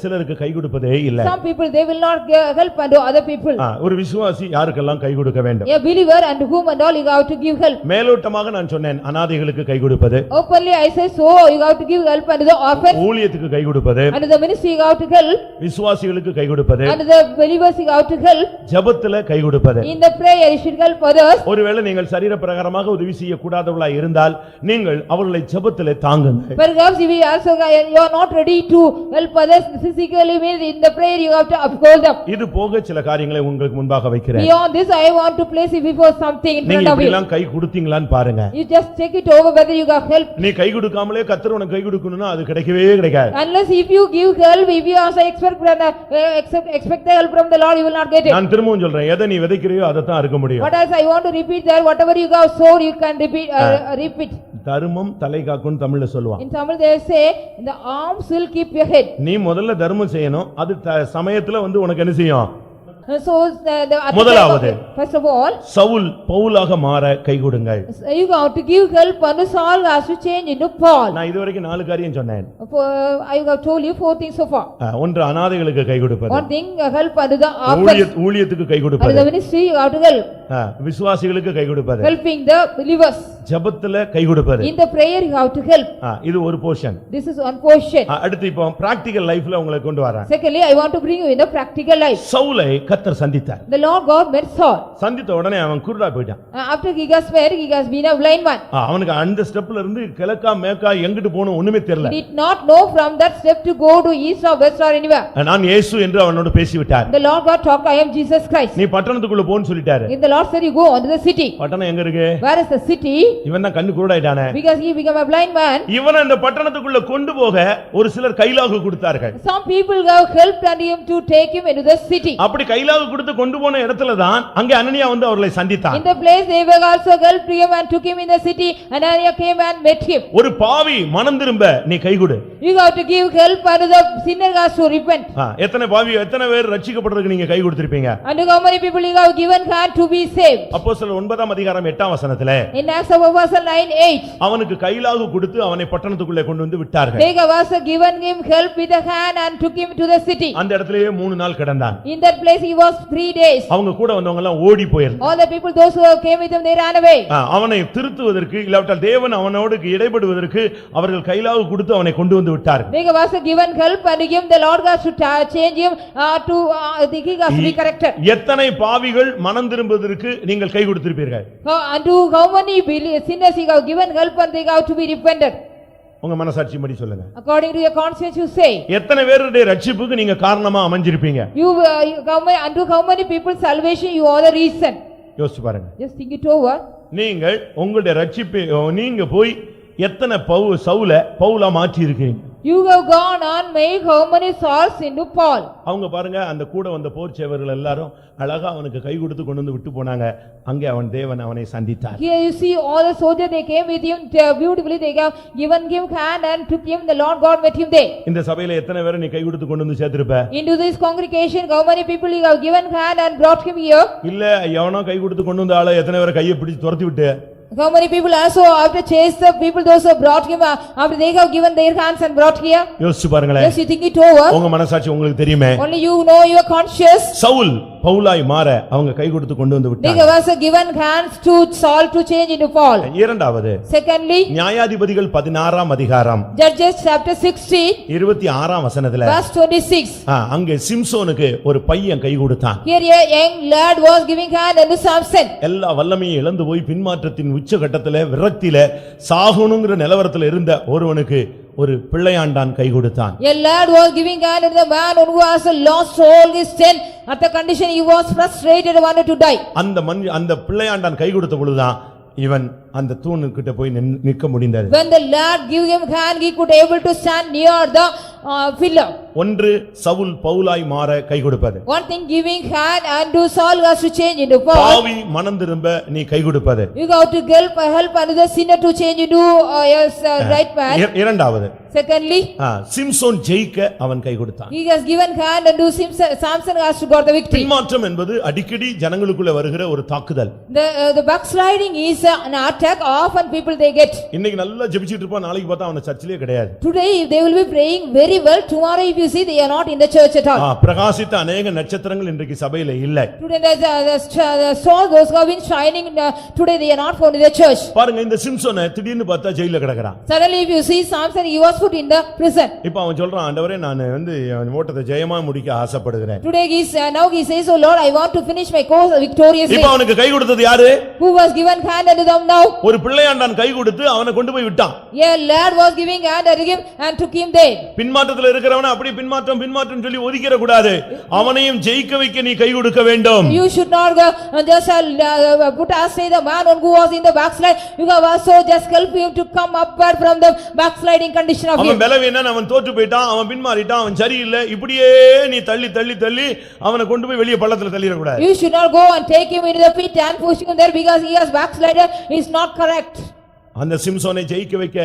சிலருக்கு கை கொடுப்பதே இல்ல. Some people, they will not help unto other people. ஒரு விசுவாசி யாருக்கெல்லாம் கை கொடுக்க வேண்டும்? A believer unto whom and all you have to give help. மேலோட்டமாக நான் சொன்னேன் அநாதைகளுக்கு கை கொடுப்பது. Openly I say so, you have to give help unto the orphans. ஊழியத்துக்கு கை கொடுப்பது. Unto the ministry you have to help. விசுவாசிகளுக்கு கை கொடுப்பது. Unto the believers you have to help. ஜெபத்துல கை கொடுப்பது. In the prayer you should help others. ஒருவேளை நீங்கள் சரீர பிரகாரமாக உதவி செய்ய கூடாதவர்களாய் இருந்தால் நீங்கள் அவர்களை ஜெபத்திலே தாங்குங்க. Perhaps if you also you are not ready to help others physically, means in the prayer you have to uphold them. இது போக சில காரியங்களை உங்களுக்கு முன்பாக வைக்கிறேன். Beyond this I want to place it before something in நீங்க front of you. இப்படிலாம் கை கொடுத்தீங்களான்னு பாருங்க. You just check it over whether you got help. நீ கை கொடுக்காமலே கர்த்தர் உனக்கு கை கொடுக்கணும்னா அது கிடைக்கவே கிடைக்காது. Unless if you give help, if you also expect the help from the Lord, you will not get it. நான் திரும்பவும் சொல்றேன், எதை நீ விதைக்கிறியோ அதை தான் அறுக்க முடியும். What else I want to repeat that whatever you have sowed you can repeat. தர்மம் தலை காக்கும் தமிழ்ல சொல்லுவான். In Tamil they say the arms will keep your head. நீ முதல்ல தர்மம் செய்யணும், அது சமயத்துல வந்து உனக்கு என்ன செய்யும்? So முதலாவது, first of all, சவுல் பவுலாக மாற கை கொடுங்கள். you have to give help and Saul has to change into Paul. நான் இதுவரைக்கும் 4 காரியம் சொன்னேன். I have told you 4 things so far. ஒன்று அநாதைகளுக்கு கை கொடுப்பது. One thing, help unto the orphans. ஊழியத்துக்கு கை Unto கொடுப்பது. the ministry you have to help. விசுவாசிகளுக்கு கை கொடுப்பது. Helping the believers. ஜெபத்துல கை கொடுப்பது. In the prayer you have to help. இது ஒரு portion. This is one portion. அடுத்து இப்போ பிராக்டிகல் லைஃப்ல உங்களை கொண்டு வரேன். Secondly, I want to bring you in the practical life. சவுலை கர்த்தர் சந்தித்தார். The Lord God met Saul. சந்தித்த உடனே அவன் குருடா போயிட்டான். After he got married, he has been a blind man. அவனுக்கு அந்த ஸ்டெப்ல இருந்து கிழக்கா மேக்கா எங்கிட்டு போகணும் ஒண்ணுமே தெரியல. He did not know from that step to go to east or west or anywhere. நான் இயேசு என்று அவனோடு பேசிவிட்டார். The Lord God talked, I am Jesus Christ. நீ பட்டணத்துக்குள்ள போன்னு சொல்லிட்டாரு. If the Lord said you go unto the city. பட்டணம் எங்க இருக்கு? Where is the city? இவன் தான் கண்ணு குருடாயிட்டானே. Because he became a blind man. இவனை அந்த பட்டணத்துக்குள்ள கொண்டு போக ஒரு சிலர் கைலாகு கொடுத்தார்கள். Some people have helped him to take him into the city. அப்படி கைலாகு கொடுத்து கொண்டு போன இடத்துல தான் அங்கே அனனியா வந்து அவர்களை சந்தித்தான். In the place they were also helped him and took him in the city. Ananias came and met him. ஒரு பாவி மனம் திரும்ப நீ கை கொடு. You have to give help and the sinner has to repent. எத்தனை பாவி எத்தனை பேர் ரட்சிக்கப்படுறதுக்கு நீங்க கை கொடுத்திருப்பீங்க? And how many people you have given hand to be saved? அப்போஸ்தலர் 9ஆம் அதிகாரம் 8ஆம் வசனத்திலே In Acts of Apostles 9:8 அவனுக்கு கைலாகு கொடுத்து அவனை பட்டணத்துக்குள்ளே கொண்டு வந்து விட்டார்கள். they have also given him help with the hand and took him to the city. அந்த இடத்திலேயே 3 நாள் கிடந்தான். In that place he was 3 days. அவங்க கூட வந்தவங்க எல்லாம் ஓடி போயிருந்தாங்க. All the people those who came with him they ran away. அவனை திருத்துவதற்கு இல்லாவிட்டால் தேவன் அவனோடு இடைபடுவதற்கு அவர்கள் கைலாகு கொடுத்து அவனை கொண்டு வந்து விட்டார்கள். they have also given help and him the Lord has to change him to he has to be corrected. எத்தனை பாவிகள் மனம் திரும்புவதற்கு நீங்கள் கை கொடுத்திருப்பீர்கள்? And to how many sinners he have given help and they have to be repented? உங்க மனசாட்சி படி சொல்லுங்க. According to your conscience you say. எத்தனை பேருடைய ரட்சிப்புக்கு நீங்க காரணமா அமைஞ்சிருப்பீங்க? You unto how many people salvation you are the reason? யோசிச்சு பாருங்க. Just think it over. நீங்கள் உங்களுடைய ரட்சிப்பை நீங்க போய் எத்தனை சவுல பவுலா மாற்றி இருக்கீங்க? You have gone and made how many Sauls into Paul? அவங்க பாருங்க அந்த கூட வந்த போர் சேவர்கள் எல்லாரும் அழகா அவனுக்கு கை கொடுத்து கொண்டு வந்து விட்டு போனாங்க. அங்கே அவன் தேவன் அவனை சந்தித்தார். Here you see all the soldiers they came with him beautifully they have given him hand and took him the Lord God met him there. இந்த சபையில எத்தனை பேரை நீ கை கொடுத்து கொண்டு வந்து சேர்த்திருப்ப? Into this congregation how many people you have given hand and brought him here? இல்ல எவனோ கை கொடுத்து கொண்டு வந்த ஆளை எத்தனை பேரை கையை பிடிச்சு துரத்தி விட்டு? How many people also after chase the people those who brought him after they have given their hands and brought here? யோசிச்சு பாருங்களேன். Yes, you think it over. உங்க மனசாட்சி உங்களுக்கு தெரியுமே. Only you know your conscience. Saul பவுலாய் மாற அவங்க கை கொடுத்து கொண்டு வந்து They விட்டாங்க. have also given hands to Saul to change into Paul. இரண்டாவது Secondly, நியாயாதிபதிகள் 16ஆம் அதிகாரம் Judges chapter 16 26ஆம் வசனத்துல verse 26. அங்கே சிம்சோனுக்கு ஒரு பையன் கை கொடுத்தான். Here a young lad was giving hand unto Samson. எல்லா வல்லமையும் இழந்து போய் பின்மாற்றத்தின் உச்சகட்டத்திலே விரக்தியில சாகணுங்கிற நிலவரத்துல இருந்த ஒருவனுக்கு ஒரு பிள்ளையாண்டான் கை கொடுத்தான். A lad was giving hand to the man who has lost all his strength. At the condition he was frustrated and wanted to die. அந்த பிள்ளையாண்டான் கை கொடுத்த பொழுதுதான் இவன் அந்த தூணுக்கிட்ட போய் நிற்க முடிந்தது. When the lad gave him hand he could able to stand near the pillar. ஒன்று சவுல் பவுலாய் மாற கை கொடுப்பது. One thing, giving hand unto Saul has to change into Paul. பாவி மனம் திரும்ப நீ கை கொடுப்பது. You have to help another sinner to change into right man. இரண்டாவது, Secondly, சிம்சோன் ஜெயிக்க அவன் கை கொடுத்தான். he has given hand unto Samson has to got the victory. பின்மாற்றம் என்பது அடிக்கடி ஜனங்களுக்குள்ள வருகிற ஒரு தாக்குதல். The backsliding is an attack often people they get. இன்னைக்கு நல்லா ஜெபிச்சிட்டு இருப்பான், நாளைக்கு பார்த்தா அவன சர்ச்சிலே கிடையாது. Today they will be praying very well, tomorrow if you see they are not in the church at all. பிரகாசித்த अनेक நட்சத்திரங்கள் இன்றைக்கு சபையில இல்லை. Today the stars those who have been shining today they are not found in the church. பாருங்க, இந்த சிம்சோனை திடீர்னு பார்த்தா ஜெயில்ல கிடக்குறான். Suddenly if you see Samson, he was put in the prison. இப்போ அவன் சொல்றான், ஆண்டவரே நான் ஓட்டத்தை ஜெயமா முடிக்க ஆசைப்படுகிறேன். Today now he says, oh Lord, I want to finish my course victoriously. இப்போ அவனுக்கு கை கொடுத்தது யாரு? Who was given hand unto them now? ஒரு பிள்ளையாண்டான் கை கொடுத்து அவனை கொண்டு போய் விட்டான். A lad was giving hand unto him and took him there. பின்மாற்றத்துல இருக்கிறவன அப்படி பின்மாற்றம் சொல்லி ஒதுக்கிற கூடாது. அவனையும் ஜெயிக்க வைக்க நீ கை கொடுக்க வேண்டும். You should not just put aside the man who was in the backslide. You have also just help him to come upward from the backsliding condition of him. அவன் பலவீனன், அவன் தோற்று போயிட்டான், அவன் பின்மாறிட்டான், அவன் சரியில்லை, இப்படியே நீ தள்ளி அவனை கொண்டு போய் வெளிய பள்ளத்துல தள்ளிர கூடாது. You should not go and take him into the pit and push him there because he has backslided. It's not correct. அந்த சிம்சோனை ஜெயிக்க வைக்க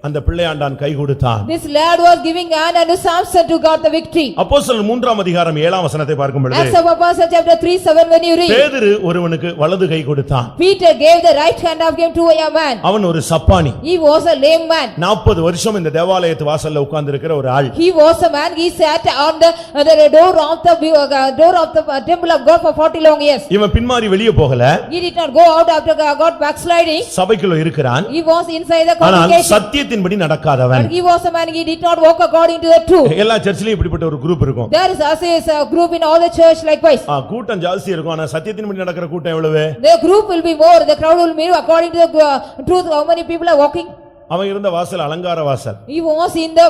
அந்த பிள்ளையாண்டான் கை கொடுத்தான். This lad was giving hand unto Samson to got the victory. அப்போஸ்தலர் 3ஆம் அதிகாரம் 7ஆம் வசனத்தை பார்க்கும் பொழுது, Acts of Apostles chapter 3:7 when you read, பேதுரு ஒருவனுக்கு வலது கை கொடுத்தான். Peter gave the right hand of him to a man. அவன் ஒரு சப்பானி. He was a lame man. 40 வருஷம் இந்த தேவாலயத்து வாசல்ல உட்கார்ந்து இருக்கிற ஒரு ஆள். He was a man. He sat on the door of the temple of God for 40 long years. இவன் பின்மாறி வெளிய போகல. He did not go out after God backsliding. சபைக்குள்ள இருக்கிறான். He was inside the ஆனால் congregation. சத்தியத்தின்படி நடக்காதவன். But he was a man. He did not walk according to the truth. எல்லா சர்ச்சிலயும் இப்படிப்பட்ட ஒரு குரூப் இருக்கும். There is also a group in all the church likewise. கூட்டம் ஜாஸ்தி இருக்கும், ஆனா சத்தியத்தின்படி நடக்கிற கூட்டம் எவ்வளவு? The group will be more. The crowd will be according to the truth. How many people are walking? அவன் இருந்த வாசல் அலங்கார வாசல். He was in the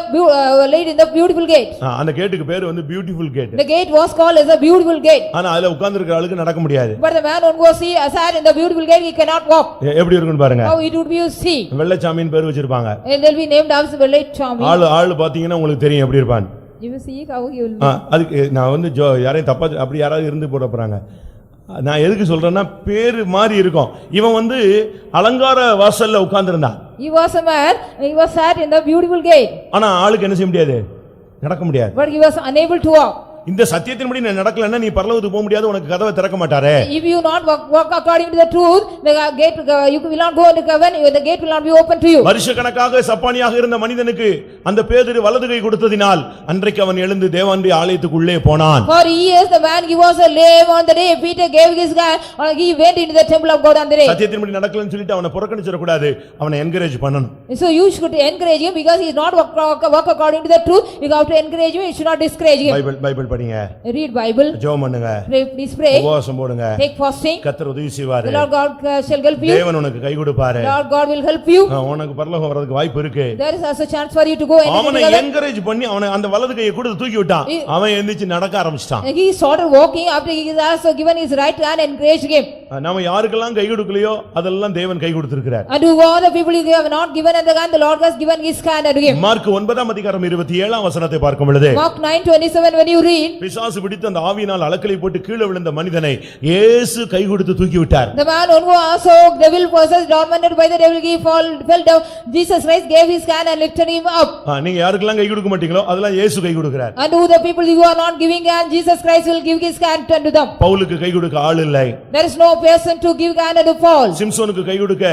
laid in the beautiful gate. அந்த கேட்டுக்கு பேரு beautiful gate. The gate was called as a beautiful gate. ஆனா அதுல உட்கார்ந்து இருக்கிற ஆளுக்கு நடக்க முடியாது. But the man who was sat in the beautiful gate, he cannot walk. எப்படி இருக்குன்னு பாருங்க. How it would be, you see. வெள்ளச்சாமின்னு பேர் வச்சிருப்பாங்க. And they'll be named as Vellachami. ஆளு பாத்தீங்கன்னா உங்களுக்கு தெரியும் எப்படி இருப்பான். You will see how he will be. அதுக்கு நான் யாரையும் தப்பா அப்படி யாராவது இருந்து போட போறாங்க. நான் எதுக்கு சொல்றேன்னா பேரு மாதிரி இருக்கும். இவன் அலங்கார வாசல்ல உட்கார்ந்து இருந்தான். He was a man, he was sat in the beautiful gate. ஆனா ஆளுக்கு என்ன செய்ய முடியாது, நடக்க முடியாது. But he was unable to walk. இந்த சத்தியத்தின்படி நீ நடக்கலன்னா நீ பரலோகத்துக்கு போக முடியாது, உனக்கு கதவை திறக்க மாட்டாரே. If you not walk according to the truth, the gate you will not go into heaven, the gate will not be open to you. வருஷக்கணக்காக சப்பானியாக இருந்த மனிதனுக்கு அந்த பேதுரு வலது கை கொடுத்ததினால் அன்றைக்கு அவன் எழுந்து தேவனுடைய ஆலயத்துக்குள்ளே போனான். For years the man, he was a lame on the day Peter gave his hand, he went into the temple of God on the day. சத்தியத்தின்படி நடக்கலன்னு சொல்லிட்டு அவனை புறக்கணிச்சிர கூடாது, அவனை என்கரேஜ் பண்ணணும். So you should encourage him because he is not walk according to the truth. You have to encourage him, you should not discourage him. Bible படிங்க. Read Bible. ஜெபம் பண்ணுங்க. Please pray. உபவாசம் போடுங்க. Take fasting. கர்த்தர் உதவி செய்வார். The Lord God shall help you. தேவன் உனக்கு கை கொடுப்பார். Lord God will help you. உனக்கு பரலோகம் வரதுக்கு வாய்ப்பு இருக்கு. There is also chance for you to go and அவனை என்கரேஜ் பண்ணி அவனை அந்த வலது கையை கொடுத்து தூக்கி விட்டான். அவன் எந்திரிச்சு நடக்க ஆரம்பிச்சிட்டான். He started walking after he is also given his right hand and encouraged him. நாம யாருக்கெல்லாம் கை கொடுக்கலையோ அதெல்லாம் தேவன் கை கொடுத்திருக்கிறார். And to all the people you have not given and the hand, the Lord has given his hand unto him. Mark 9ஆம் அதிகாரம் 27ஆம் வசனத்தை பார்க்கும் பொழுது, Mark 9:27 when you read, பிசாசு பிடித்த அந்த ஆவியினால் அலக்கலை போட்டு கீழே விழுந்த மனிதனை இயேசு கை கொடுத்து தூக்கி விட்டார். The man who also devil possessed, tormented by the devil, he fell down. Jesus Christ gave his hand and lifted him up. நீங்க யாருக்கெல்லாம் கை கொடுக்க மாட்டீங்களோ அதெல்லாம் இயேசு கை கொடுக்கிறார். And to the people who are not giving hand, Jesus Christ will give his hand unto them. பவுலுக்கு கை கொடுக்க ஆள் இல்லை. There is no person to give hand unto Paul. சிம்சோனுக்கு கை கொடுக்க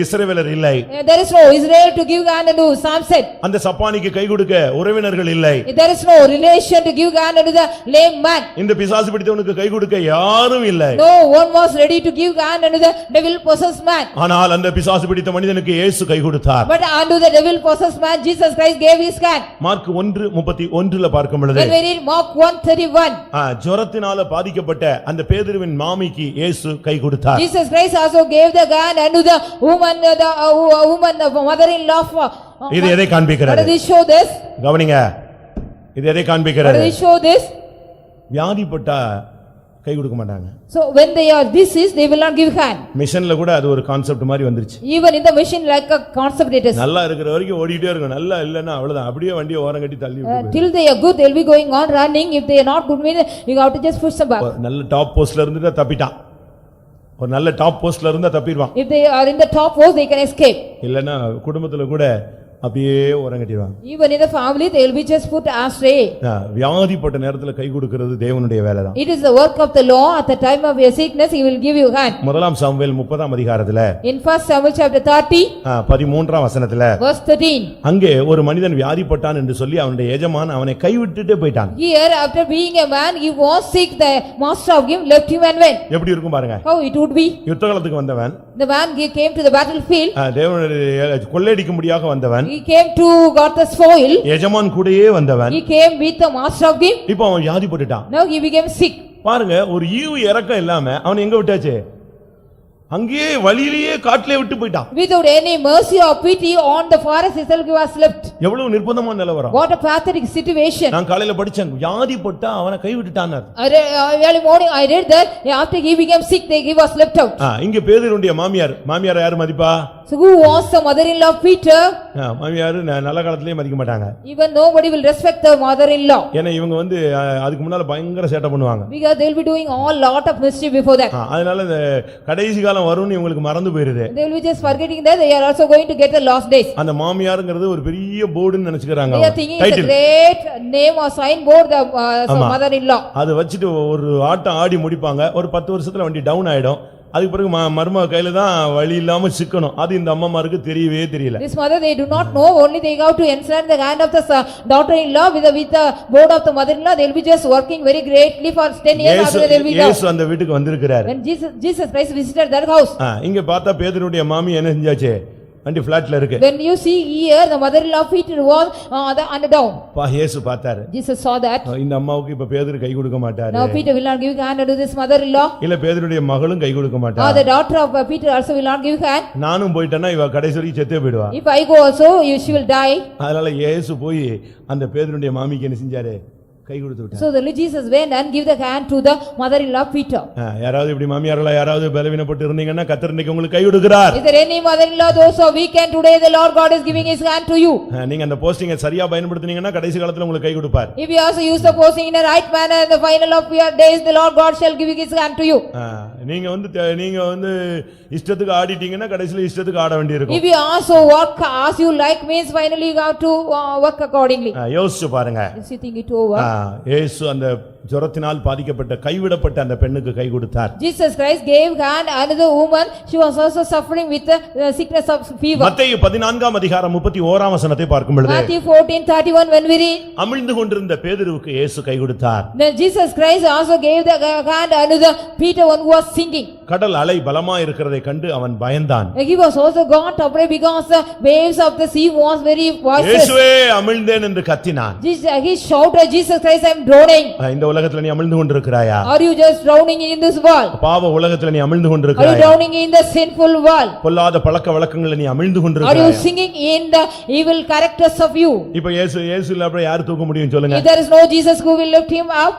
இஸ்ரவேலர் இல்லை. There is no Israel to give hand unto Samson. அந்த சப்பானிக்கு கை கொடுக்க உறவினர்கள் இல்லை. There is no relation to give hand unto the lame man. இந்த பிசாசு பிடித்தவனுக்கு கை கொடுக்க யாரும் இல்லை. No one was ready to give hand unto the devil possessed man. ஆனால் அந்த பிசாசு பிடித்த மனிதனுக்கு இயேசு கை கொடுத்தார். But unto the devil possessed man, Jesus Christ gave his hand. Mark 1:31ல பார்க்கும் பொழுது, When we read Mark 1:31, ஜுரத்தினால பாதிக்கப்பட்ட அந்த பேதுருவின் மாமிக்கு இயேசு கை கொடுத்தார். Jesus Christ also gave the hand unto the woman, the mother-in-law. இது எதை காண்பிக்கிறது? What does this show this? கவனிங்க, இது எதை What காண்பிக்கிறது? does this show this? வியாதிப்பட்ட கை கொடுக்க மாட்டாங்க. So when they are deceased, they will not give hand. மிஷன்ல கூட அது ஒரு கான்செப்ட் மாதிரி வந்துருச்சு. Even in the mission like a concept it is. நல்லா இருக்கிற வரைக்கும் ஓடிட்டே இருக்கும், நல்லா இல்லன்னா அவ்வளவுதான், அப்படியே வண்டியை ஓரம் கட்டி தள்ளி விட்டு. Till they are good, they will be going on running. If they are not good, mean you have to just push them back. நல்ல டாப் போஸ்ட்ல இருந்துட்டா தப்பிட்டான். ஒரு நல்ல டாப் போஸ்ட்ல இருந்தா தப்பிடுவான். If they are in the top post, they can escape. இல்லன்னா குடும்பத்துல கூட அப்படியே ஓரம் கட்டிடுவாங்க. Even in the family, they will be just put astray. வியாதிப்பட்ட நேரத்துல கை கொடுக்கிறது தேவனுடைய வேலைதான். It is the work of the Lord. At the time of your sickness, He will give you hand. முதலாம் சாமுவேல் 30ஆம் அதிகாரத்துல In 1 Samuel chapter 30, 13ஆம் வசனத்துல verse 13. அங்கே ஒரு மனிதன் வியாதிப்பட்டான் என்று சொல்லி அவனுடைய எஜமான் அவனை கைவிட்டுட்டே போயிட்டான். Here, after being a man, he was sick. The master of him left him and went. எப்படி இருக்கும் பாருங்க. How it would be? யுத்தகாலத்துக்கு வந்தவன், The man he came to the battlefield. தேவனுடைய கொள்ளையடிக்கும்படியாக வந்தவன், He came to got the spoil. எஜமான் கூடயே வந்தவன். He came with the master of him. இப்போ அவன் வியாதிப்பட்டுட்டான். Now he became sick. பாருங்க, ஒரு ஈவு இறக்கம் இல்லாம அவன் எங்க விட்டாச்சு? அங்கேயே வழியிலேயே காட்டிலே விட்டு போயிட்டான். Without any mercy or pity on the forest itself he was left. எவ்வளவு நிர்பந்தமான நிலவரம். What a pathetic situation. நான் காலையில படிச்சேன், வியாதிப்பட்டா அவனை கைவிட்டுட்டானார். Early morning I read that after he became sick he was left out. இங்க பேதுருடைய மாமியார் யார் மதிப்பா? So who was the mother-in-law of Peter? மாமியார் நல்ல காலத்திலேயே மதிக்க மாட்டாங்க. Even nobody will respect the mother-in-law. ஏன்னா இவங்க வந்து அதுக்கு முன்னால பயங்கர சேட்டை பண்ணுவாங்க. Because they will be doing all lot of mischief before that. அதனால இந்த கடைசி காலம் வரும்னு இவங்களுக்கு மறந்து போயிருது. They will be just forgetting that they are also going to get the last days. அந்த மாமியார்ங்கிறது ஒரு பெரிய போர்டுன்னு நினைச்சுக்கறாங்க. They are thinking it's a great name or signboard the mother-in-law. அது வச்சிட்டு ஒரு ஆட்டம் ஆடி முடிப்பாங்க. ஒரு 10 வருஷத்துல வண்டி டவுன் ஆயிடும். அதுக்கு பிறகு மர்ம கையில தான் வழி இல்லாம சிக்கணும். அது இந்த அம்மாமாருக்கு தெரியவே தெரியல. This mother they do not know, only they have to ensnare the hand of the daughter-in-law with the board of the mother-in-law. They will be just working very greatly for 10 years after they will be down. இயேசு அந்த வீட்டுக்கு வந்திருக்கிறார். When Jesus Christ visited that house. இங்க பார்த்தா பேதுருடைய மாமி என்ன செஞ்சாச்சு? வண்டி ஃபிளாட்ல இருக்கு. When you see here the mother-in-law Peter was on the down. இயேசு பார்த்தாரு. Jesus saw that. இந்த அம்மாவுக்கு இப்ப பேதுரு கை கொடுக்க மாட்டாரு. Now Peter will not give hand to this mother-in-law. இல்ல பேதுருடைய மகளும் கை கொடுக்க மாட்டா. The daughter of Peter also will not give hand. நானும் போயிட்டேன்னா இவ கடைசி வரைக்கும் செத்தே போய்டுவா. If I go also she will die. அதனால இயேசு போய் அந்த பேதுருடைய மாமிக்கு என்ன செஞ்சாரு? கை கொடுத்து விட்டார். So the Lord Jesus went and give the hand to the mother-in-law Peter. யாராவது இப்படி மாமியார்களா யாராவது பலவீனப்பட்டு இருந்தீங்கன்னா கர்த்தர் இன்னைக்கு உங்களுக்கு கை கொடுக்கிறார். Is there any mother-in-law those who are weak and today the Lord God is giving his hand to you? நீங்க அந்த போஸ்டிங்கை சரியா பயன்படுத்துனீங்கன்னா கடைசி காலத்துல உங்களுக்கு கை கொடுப்பார். If you also use the posting in a right manner in the final of your days the Lord God shall give his hand to you. நீங்க வந்து இஷ்டத்துக்கு ஆடிட்டீங்கன்னா கடைசில இஷ்டத்துக்கு ஆட வேண்டியிருக்கும். If you also work as you like means finally you have to work accordingly. யோசிச்சு பாருங்க. You think it over. இயேசு அந்த ஜுரத்தினால் பாதிக்கப்பட்ட கைவிடப்பட்ட அந்த பெண்ணுக்கு கை கொடுத்தார். Jesus Christ gave hand another woman, she was also suffering with the sickness of fever. மத்தேயு 14ஆம் அதிகாரம் 31ஆம் வசனத்தை பார்க்கும் பொழுது Matthew 14:31 when we read, அமிழ்ந்து கொண்டிருந்த பேதுருவுக்கு இயேசு கை கொடுத்தார். then Jesus Christ also gave the hand another Peter one who was sinking. கடல் அலை பலமாய் இருக்கிறதை கண்டு அவன் பயந்தான். He was also got afraid because the waves of the sea was very boisterous. இயேசுவே அமிழ்ந்தேன் என்று கத்தினான். He shouted, Jesus Christ I am drowning. இந்த உலகத்துல நீ அமிழ்ந்து கொண்டிருக்கிறாயா? Are you just drowning in this world? பாவ உலகத்துல நீ அமிழ்ந்து Are you கொண்டிருக்கிறாயா? drowning in the sinful world? பொல்லாத பழக்க வழக்கங்களை நீ அமிழ்ந்து Are you கொண்டிருக்கிறாயா? sinking in the evil characters of you? இப்ப இயேசு இல்ல அப்புறம் யார் தூக்க முடியும் சொல்லுங்க? If there is no Jesus who will lift him up,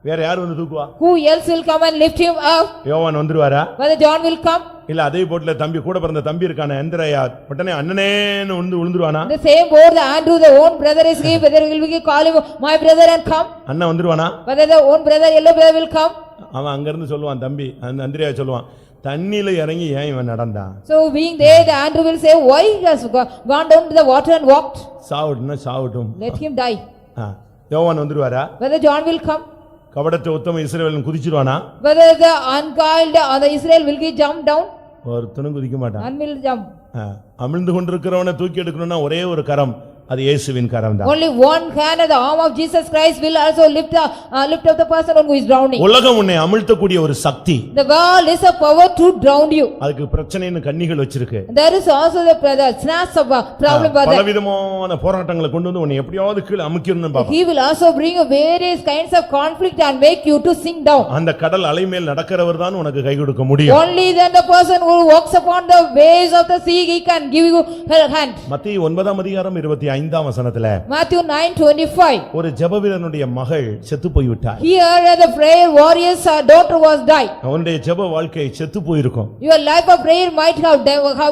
வேற யார் வந்து தூக்குவா? who else will come and lift him up? யோவான் வந்துருவாரா? Whether John will come? இல்ல அதே போட்ல தம்பி கூட பிறந்த தம்பி இருக்கானே அந்திரேயா உடனே அண்ணனேன்னு விழுந்துருவானா? The same boat the Andrew the own brother is here, whether will we call him my brother and come? அண்ணன் வந்துருவானா? Whether the own brother elder brother will come? அவன் அங்க இருந்து சொல்லுவான் தம்பி அந்த அந்திரேயா சொல்லுவான் தண்ணில இறங்கி ஏன் இவன் நடந்தான்? So being there the Andrew will say why he has gone down to the water and walked? சாவட்டும். Let him die. யோவான் வந்துருவாரா? Whether John will come? கபடற்ற Uttama இஸ்ரவேலன் குதிச்சிடுவானா? Whether the unguiled the Israel will he jump down? ஒருத்தனும் குதிக்க மாட்டான். None will jump. அமிழ்ந்து கொண்டிருக்கிறவனை தூக்கி எடுக்கணும்னா ஒரே ஒரு கரம், அது இயேசுவின் கரம் தான். Only one hand of the arm of Jesus Christ will also lift up the person who is drowning. உலகம் உன்னை அமிழ்த்தக்கூடிய ஒரு சக்தி. The world is a power to drown you. அதுக்கு பிரச்சனைன்னு கண்ணிகள் வச்சிருக்கு. There is also the snares of problem for that. பலவிதமான போராட்டங்களை கொண்டு வந்து உன்னை எப்படியாவது கீழ அமுக்கிரணும் பாப்பா. He will also bring various kinds of conflict and make you to sink down. அந்த கடல் அலை மேல் நடக்கிறவர் தான் உனக்கு கை கொடுக்க முடியும். Only then the person who walks upon the waves of the sea he can give you her hand. மத்தேயு 9ஆம் அதிகாரம் 25 5ஆம் வசனத்துல Matthew 9:25. ஒரு ஜெபவீரனுடைய மகள் செத்து போய்விட்டாள். Here the prayer warrior's daughter was died. அவனுடைய ஜெப வாழ்க்கை செத்து போயிருக்கும். Your life of prayer might have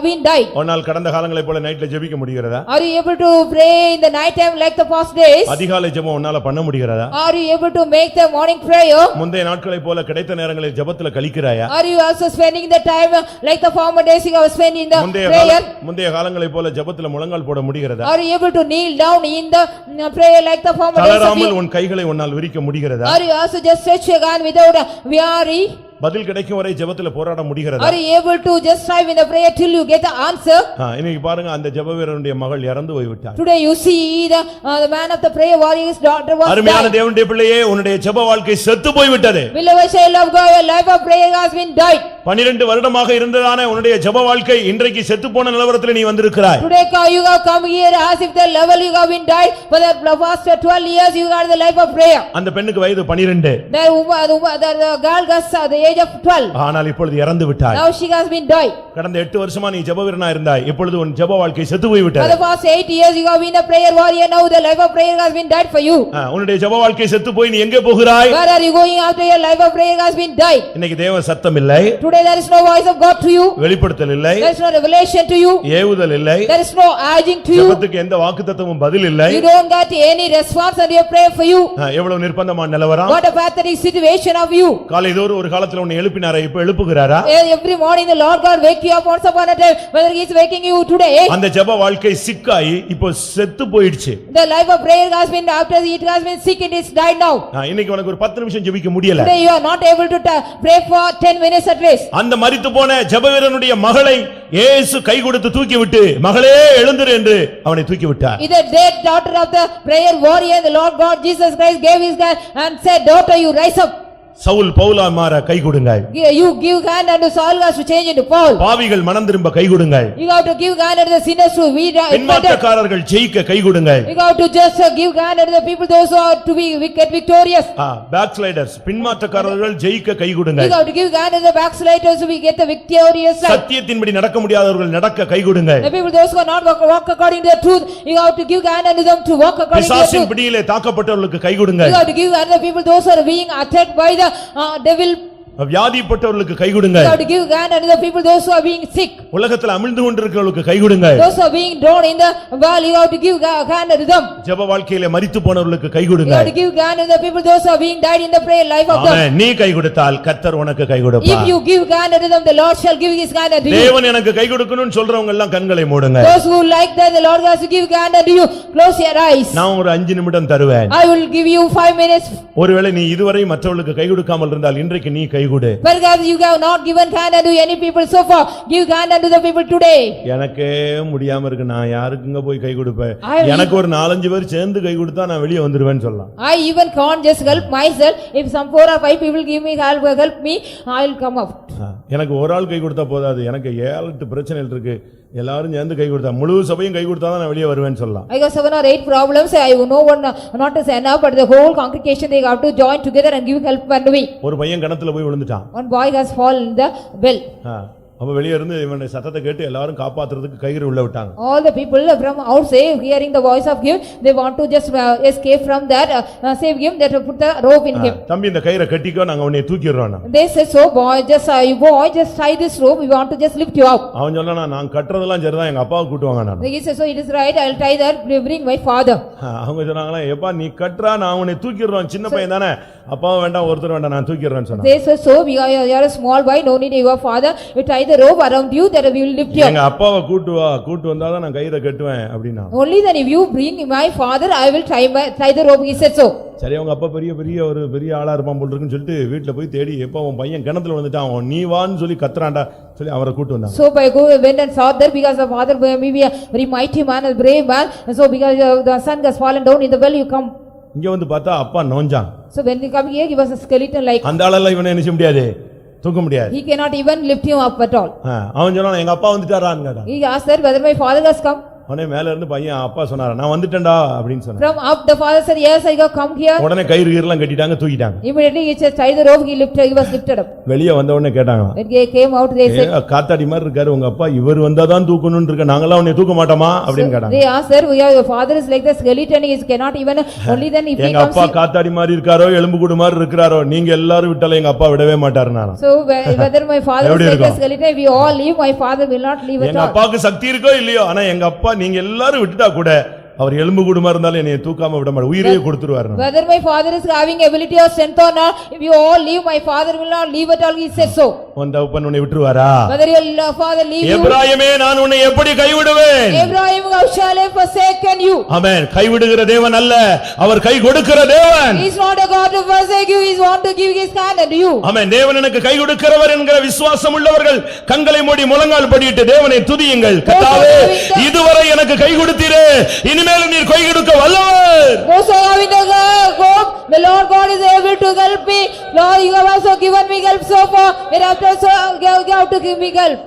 been died. ஆனால் கடந்த காலங்களைப் போல நைட்ல ஜெபிக்க முடிகிறதா? Are you able to pray in the night time like the past days? அதிகாலை ஜெபம் உன்னால பண்ண முடிகிறதா? Are you able to make the morning prayer? முந்தைய நாட்களைப் போல கிடைத்த நேரங்களில் ஜெபத்துல கழிக்கிறாயா? Are you also spending the time like the former days you have spent in the prayer? முந்தைய காலங்களைப் போல ஜெபத்துல முழங்கால் போட முடிகிறதா? Are you able to kneel down in the prayer like the former days? தளராமல் உன் கைகளை உன்னால் விரிக்க முடிகிறதா? Are you also just stretch your hand without weary? பதில் கிடைக்கும் வரை ஜெபத்துல போராட முடிகிறதா? Are you able to just strive in the prayer till you get the answer? இன்னைக்கு பாருங்க அந்த ஜெபவீரனுடைய மகள் இறந்து போய்விட்டாள். Today you see the man of the prayer warrior's daughter was அருமையான died. தேவனுடைய பிள்ளையே உன்னுடைய ஜெப வாழ்க்கை செத்து போய்விட்டது. Beloved child of God, your life of prayer has been died. 12 வருடமாக இருந்ததான உன்னுடைய ஜெப வாழ்க்கை இன்றைக்கு செத்து போன நிலவரத்தில் நீ வந்திருக்கிறாய். Today you have come here as if the level you have been died for the past 12 years you got the life of prayer. அந்த பெண்ணுக்கு வயது 12. The girl got the age of 12. ஆனால் இப்பொழுது இறந்து விட்டாய். Now she has been died. கடந்த 8 வருஷமா நீ ஜெபவீரனா இருந்தாய். இப்பொழுது உன் ஜெப வாழ்க்கை செத்து For போய்விட்டது. the past 8 years you have been a prayer warrior. Now the life of prayer has been died for you. உன்னுடைய ஜெப வாழ்க்கை செத்து போய் நீ எங்கே போகிறாய்? Where are you going after your life of prayer has been died? இன்னைக்கு தேவ சத்தம் இல்லை. Today there is no voice of God to you. வெளிப்படுத்தல் இல்லை. There is no revelation to you. ஏவுதல் இல்லை. There is no urging to you. ஜெபத்துக்கு எந்த வாக்குத்தத்தமும் பதில் இல்லை. You don't get any response on your prayer for you. எவ்வளவு நிர்பந்தமான நிலவரம். What a pathetic situation of you. காலைதோறும் ஒரு காலத்துல உன்னை எழுப்பினாரே இப்ப எழுப்புகிறாரா? Every morning the Lord God wake you up once upon a time. Whether he is waking you today. அந்த ஜெப வாழ்க்கை சிக்காய் இப்போ செத்து போயிடுச்சு. The life of prayer has been after it has been sick, it is died now. இன்னைக்கு உனக்கு ஒரு 10 நிமிஷம் ஜெபிக்க முடியல. Today you are not able to pray for 10 minutes at least. அந்த மரித்து போன ஜெபவீரனுடைய மகளை இயேசு கை கொடுத்து தூக்கி விட்டு மகளே எழுந்திரு என்று அவனை தூக்கி விட்டார். The dead daughter of the prayer warrior, the Lord God Jesus Christ gave his hand and said, daughter, you rise up. Saul பவுலா மாற கை கொடுங்கள். You give hand unto Saul has to change into Paul. பாவிகள் மனம் திரும்ப கை கொடுங்கள். You have to give hand unto the sinners to be பின்மாற்றக்காரர்கள் ஜெயிக்க கை கொடுங்கள். You have to just give hand unto the people those who are to be get victorious. backsliders பின்மாற்றக்காரர்கள் ஜெயிக்க கை கொடுங்கள். You have to give hand unto the backsliders to be get the victorious life. சத்தியத்தின்படி நடக்க முடியாதவர்கள் நடக்க கை கொடுங்கள். The people those who are not walk according to the truth, you have to give hand unto them to walk according to the truth. பிசாசின் பிடியிலே தாக்கப்பட்டவர்களுக்கு கை கொடுங்கள். You have to give hand to the people those who are being attacked by the devil. வியாதிப்பட்டவர்களுக்கு கை கொடுங்கள். You have to give hand unto the people those who are being sick. உலகத்தில் அமிழ்ந்து கொண்டிருக்கிறவர்களுக்கு கை கொடுங்கள். Those who are being drawn in the well, you have to give hand unto them. ஜெப வாழ்க்கையிலே மரித்து போனவர்களுக்கு கை You கொடுங்கள். have to give hand unto the people those who are being died in the prayer life of them. ஆமென். நீ கை கொடுத்தால் கர்த்தர் உனக்கு கை கொடுப்பார். If you give hand unto them, the Lord shall give his hand unto you. தேவன் எனக்கு கை கொடுக்கணும்னு சொல்றவங்க எல்லாம் கண்களை மூடுங்க. Those who like that, the Lord has to give hand unto you. Close your eyes. நான் ஒரு 5 நிமிடம் தருவேன். I will give you 5 minutes. ஒருவேளை நீ இதுவரை மற்றவர்களுக்கு கை கொடுக்காமல் இருந்தால் இன்றைக்கு நீ கை கொடு. Perhaps you have not given hand unto any people so far. Give hand unto the people today. எனக்கே முடியாம இருக்கு, நான் யாருக்குங்க போய் கை கொடுப்பேன்? எனக்கு ஒரு 4-5 பேர் சேர்ந்து கை கொடுத்தா நான் வெளியே வந்துருவேன்னு சொல்லலாம். I even can't just help myself. If some 4 or 5 people give me help me, I will come out. எனக்கு ஒரு ஆள் கை கொடுத்தா போதாது, எனக்கு 7-8 பிரச்சனைகள் இருக்கு. எல்லாரும் சேர்ந்து கை கொடுத்தா, முழு சபையும் கை கொடுத்தா தான் நான் வெளியே வருவேன்னு சொல்லலாம். I got 7 or 8 problems. I know one not is enough, but the whole congregation they have to join together and give help unto me. ஒரு பையன் கிணத்துல போய் விழுந்துட்டான். One boy has fallen in the well. அப்ப வெளியே இருந்து இவனுடைய சத்தத்தை கேட்டு எல்லாரும் காப்பாத்துறதுக்கு கயிறு உள்ள விட்டாங்க. All the people from outside hearing the voice of him, they want to just escape from that, save him, that put the rope in him. தம்பி இந்த கயிறை கட்டிக்கோ, நாங்க உன்னை தூக்கிடுறோம். They said, so boy just tie this rope, we want to just lift you up. அவன் சொன்னா நான் கட்டறதெல்லாம் சரிதான், எங்க அப்பாவை கூட்டுவாங்க நான். He said, so it is right, I will tie that, bring my father. அவங்க சொன்னாங்களா, எப்பா நீ கட்டறா, நான் உன்னை தூக்கிடுறோம், சின்ன பையன் தானே, அப்பாவும் வேண்டாம் ஒருத்தர் வேண்டாம், நான் தூக்கிடுறேன்னு சொன்னாங்க. They said, so you are a small boy, no need your father, you tie the rope around you that we will lift you. எங்க அப்பாவை கூட்டு வந்தா தான் நான் கயிறை கட்டுவேன் அப்படினா. Only then if you bring my father, I will tie the rope, he said so. சரி, அவங்க அப்பா பெரிய ஆளா இருப்பான் போல இருக்குன்னு சொல்லிட்டு வீட்ல போய் தேடி, எப்ப உன் பையன் கிணத்துல விழுந்துட்டான், நீ வான்னு சொல்லி கத்துறான்டா சொல்லி அவரை கூட்டு வந்தாங்க. So by went and saw there, because the father may be a very mighty man, a brave man, and so because the son has fallen down in the well, you come. இங்க வந்து பார்த்தா அப்பா நோஞ்சான். So when they come here, he was a skeleton like. அந்த ஆளெல்லாம் இவனை என்ன செய்ய முடியாது, தூக்க முடியாது. He cannot even lift him up at all. அவன் சொன்னான், எங்க அப்பா வந்துட்டாரான்னு கேட்டான். He asked that whether my father has come. உடனே மேல இருந்து பையன் அப்பா சொன்னாரு, நான் வந்துட்டேன்டா அப்படின்னு சொன்னான். From up the father said, yes, I got come here. உடனே கயிறு கீரெல்லாம் கட்டிட்டாங்க, தூக்கிட்டாங்க. Immediately he just tied the rope, he was lifted up. வெளியே வந்த உடனே கேட்டாங்க, When they came out, they said, காத்தாடி மாதிரி இருக்காரு உங்க அப்பா, இவர் வந்தாதான் தூக்கணும்னு இருக்க, நாங்கெல்லாம் உன்னை தூக்க மாட்டோமா அப்படின்னு கேட்டாங்க. they asked, sir, your father is like the skeleton, he cannot even, only then if he எங்க comes. அப்பா காத்தாடி மாதிரி இருக்காரோ எலும்பு கூடு மாதிரி இருக்கிறாரோ, நீங்க எல்லாரும் விட்டாலும் எங்க அப்பா விடவே மாட்டாருன்னா. So whether my father is like a skeleton, we all leave, my father will not leave at all. எங்க அப்பாவுக்கு சக்தி இருக்கோ இல்லையோ, ஆனா எங்க அப்பா நீங்க எல்லாரும் விட்டுட்டா கூட அவர் எலும்பு கூடுமா இருந்தாலும் என்னைய தூக்காம விட மாட்டார், உயிரையே கொடுத்துருவாரு. Whether my father is having ability or strength or not, if you all leave, my father will not leave at all, he said so. உன் தகப்பன் உன்னை விட்டுருவாரா? Whether your father leave you. எபிராயமே நான் உன்னை எப்படி கைவிடுவேன்? Abraham, how shall I forsaken you? ஆமென். கைவிடுகிற தேவன் அல்ல, அவர் கை கொடுக்கிற தேவன். He is not a God to forsake you, he is want to give his hand unto you. ஆமென். தேவன் எனக்கு கை கொடுக்கிறவர் என்கிற விசுவாசம் உள்ளவர்கள் கண்களை மூடி முழங்கால் படியிட்டு தேவனை துதியுங்கள். கர்த்தாவே, இதுவரை எனக்கு கை கொடுத்தீரே, இனிமேல் நீர் கை கொடுக்க வல்லவர். Those who have in the hope, the Lord God is able to help me. Lord, you have also given me help so far, and after so you have to give me help.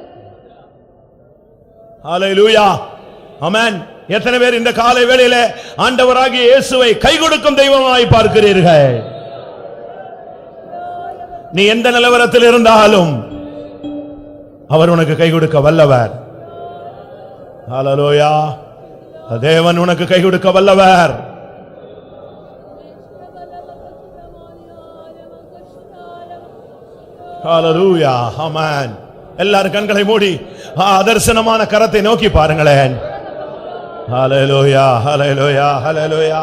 ஹல்லேலூயா. ஆமென். எத்தனை பேர் இந்த காலை வேளையிலே ஆண்டவராகிய இயேசுவை கை கொடுக்கும் தெய்வமாய் பார்க்கிறீர்கள்? நீ எந்த நிலவரத்தில் இருந்தாலும் அவர் உனக்கு கை கொடுக்க வல்லவர். ஹல்லேலூயா. தேவன் உனக்கு கை கொடுக்க வல்லவர். ஹல்லேலூயா. ஆமென். எல்லாரும் கண்களை மூடி அதர்சனமான கரத்தை நோக்கி பாருங்களேன். ஹல்லேலூயா, ஹல்லேலூயா, ஹல்லேலூயா.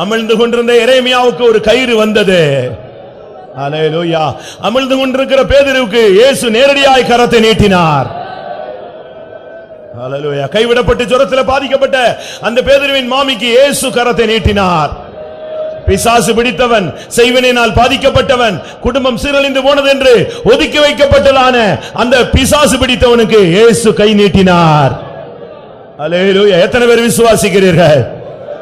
அமிழ்ந்து கொண்டிருந்த எரேமியாவுக்கு ஒரு கயிறு வந்தது. ஹல்லேலூயா. அமிழ்ந்து கொண்டிருக்கிற பேதுருவுக்கு இயேசு நேரடியாய் கரத்தை நீட்டினார். ஹல்லேலூயா. கைவிடப்பட்டு ஜுரத்தில் பாதிக்கப்பட்ட அந்த பேதுருவின் மாமிக்கு இயேசு கரத்தை நீட்டினார். பிசாசு பிடித்தவன், செய்வினையினால் பாதிக்கப்பட்டவன், குடும்பம் சீரழிந்து போனது என்று ஒதுக்கி வைக்கப்பட்டதான அந்த பிசாசு பிடித்தவனுக்கு இயேசு கை நீட்டினார். ஹல்லேலூயா. எத்தனை பேர் விசுவாசிக்கிறீர்கள்?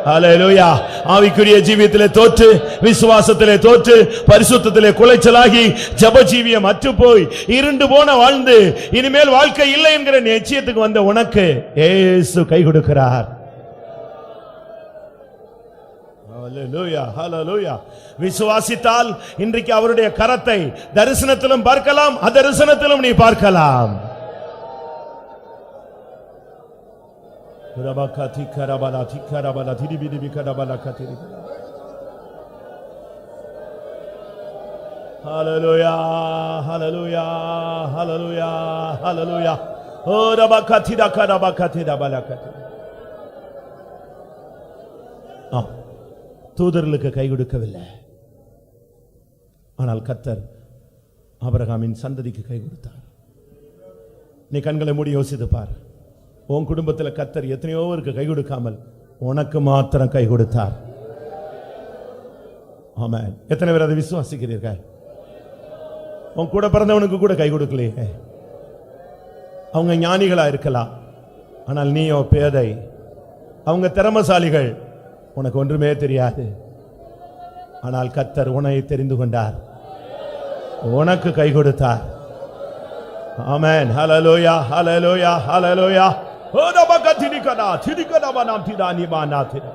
ஹல்லேலூயா. ஆவிக்குரிய ஜீவியத்திலே தோற்று, விசுவாசத்திலே தோற்று, பரிசுத்தத்திலே குலைச்சலாகி, ஜெப ஜீவியம் அற்று போய் இருண்டு போன வாழ்ந்து இனிமேல் வாழ்க்கை இல்லை என்கிற நிச்சயத்துக்கு வந்த உனக்கு இயேசு கை கொடுக்கிறார். ஹல்லேலூயா, ஹல்லேலூயா. விசுவாசித்தால் இன்றைக்கு அவருடைய கரத்தை தரிசனத்திலும் பார்க்கலாம், அதரிசனத்திலும் நீ பார்க்கலாம். ரபகதி கரபலா திகரபலா திரிபிதி கரபலா கதிரி. ஹல்லேலூயா, ஹல்லேலூயா, ஹல்லேலூயா, ஹல்லேலூயா. ஓ ரபகதி கரபகதி ரபலகதி. தூதர்களுக்கு கை கொடுக்கவில்லை, ஆனால் கர்த்தர் ஆபிரகாமின் சந்ததிக்கு கை கொடுத்தார். நீ கண்களை மூடி யோசித்து பார். உன் குடும்பத்தில் கர்த்தர் எத்தனையோ பேருக்கு கை கொடுக்காமல் உனக்கு மாத்திரம் கை கொடுத்தார். ஆமென். எத்தனை பேர் அதை விசுவாசிக்கிறீர்கள்? உன் கூட பிறந்தவனுக்கு கூட கை கொடுக்கலையே. அவங்க ஞானிகளா இருக்கலாம், ஆனால் நீயோ பேதை. அவங்க திறமசாலிகள், உனக்கு ஒன்றுமே தெரியாது. ஆனால் கர்த்தர் உன்னை தெரிந்து கொண்டார், உனக்கு கை கொடுத்தார். ஆமென். ஹல்லேலூயா, ஹல்லேலூயா, ஹல்லேலூயா. ஓ ரபகதி நிகனா திதிகனா பனாம் திதானி மானா திதா.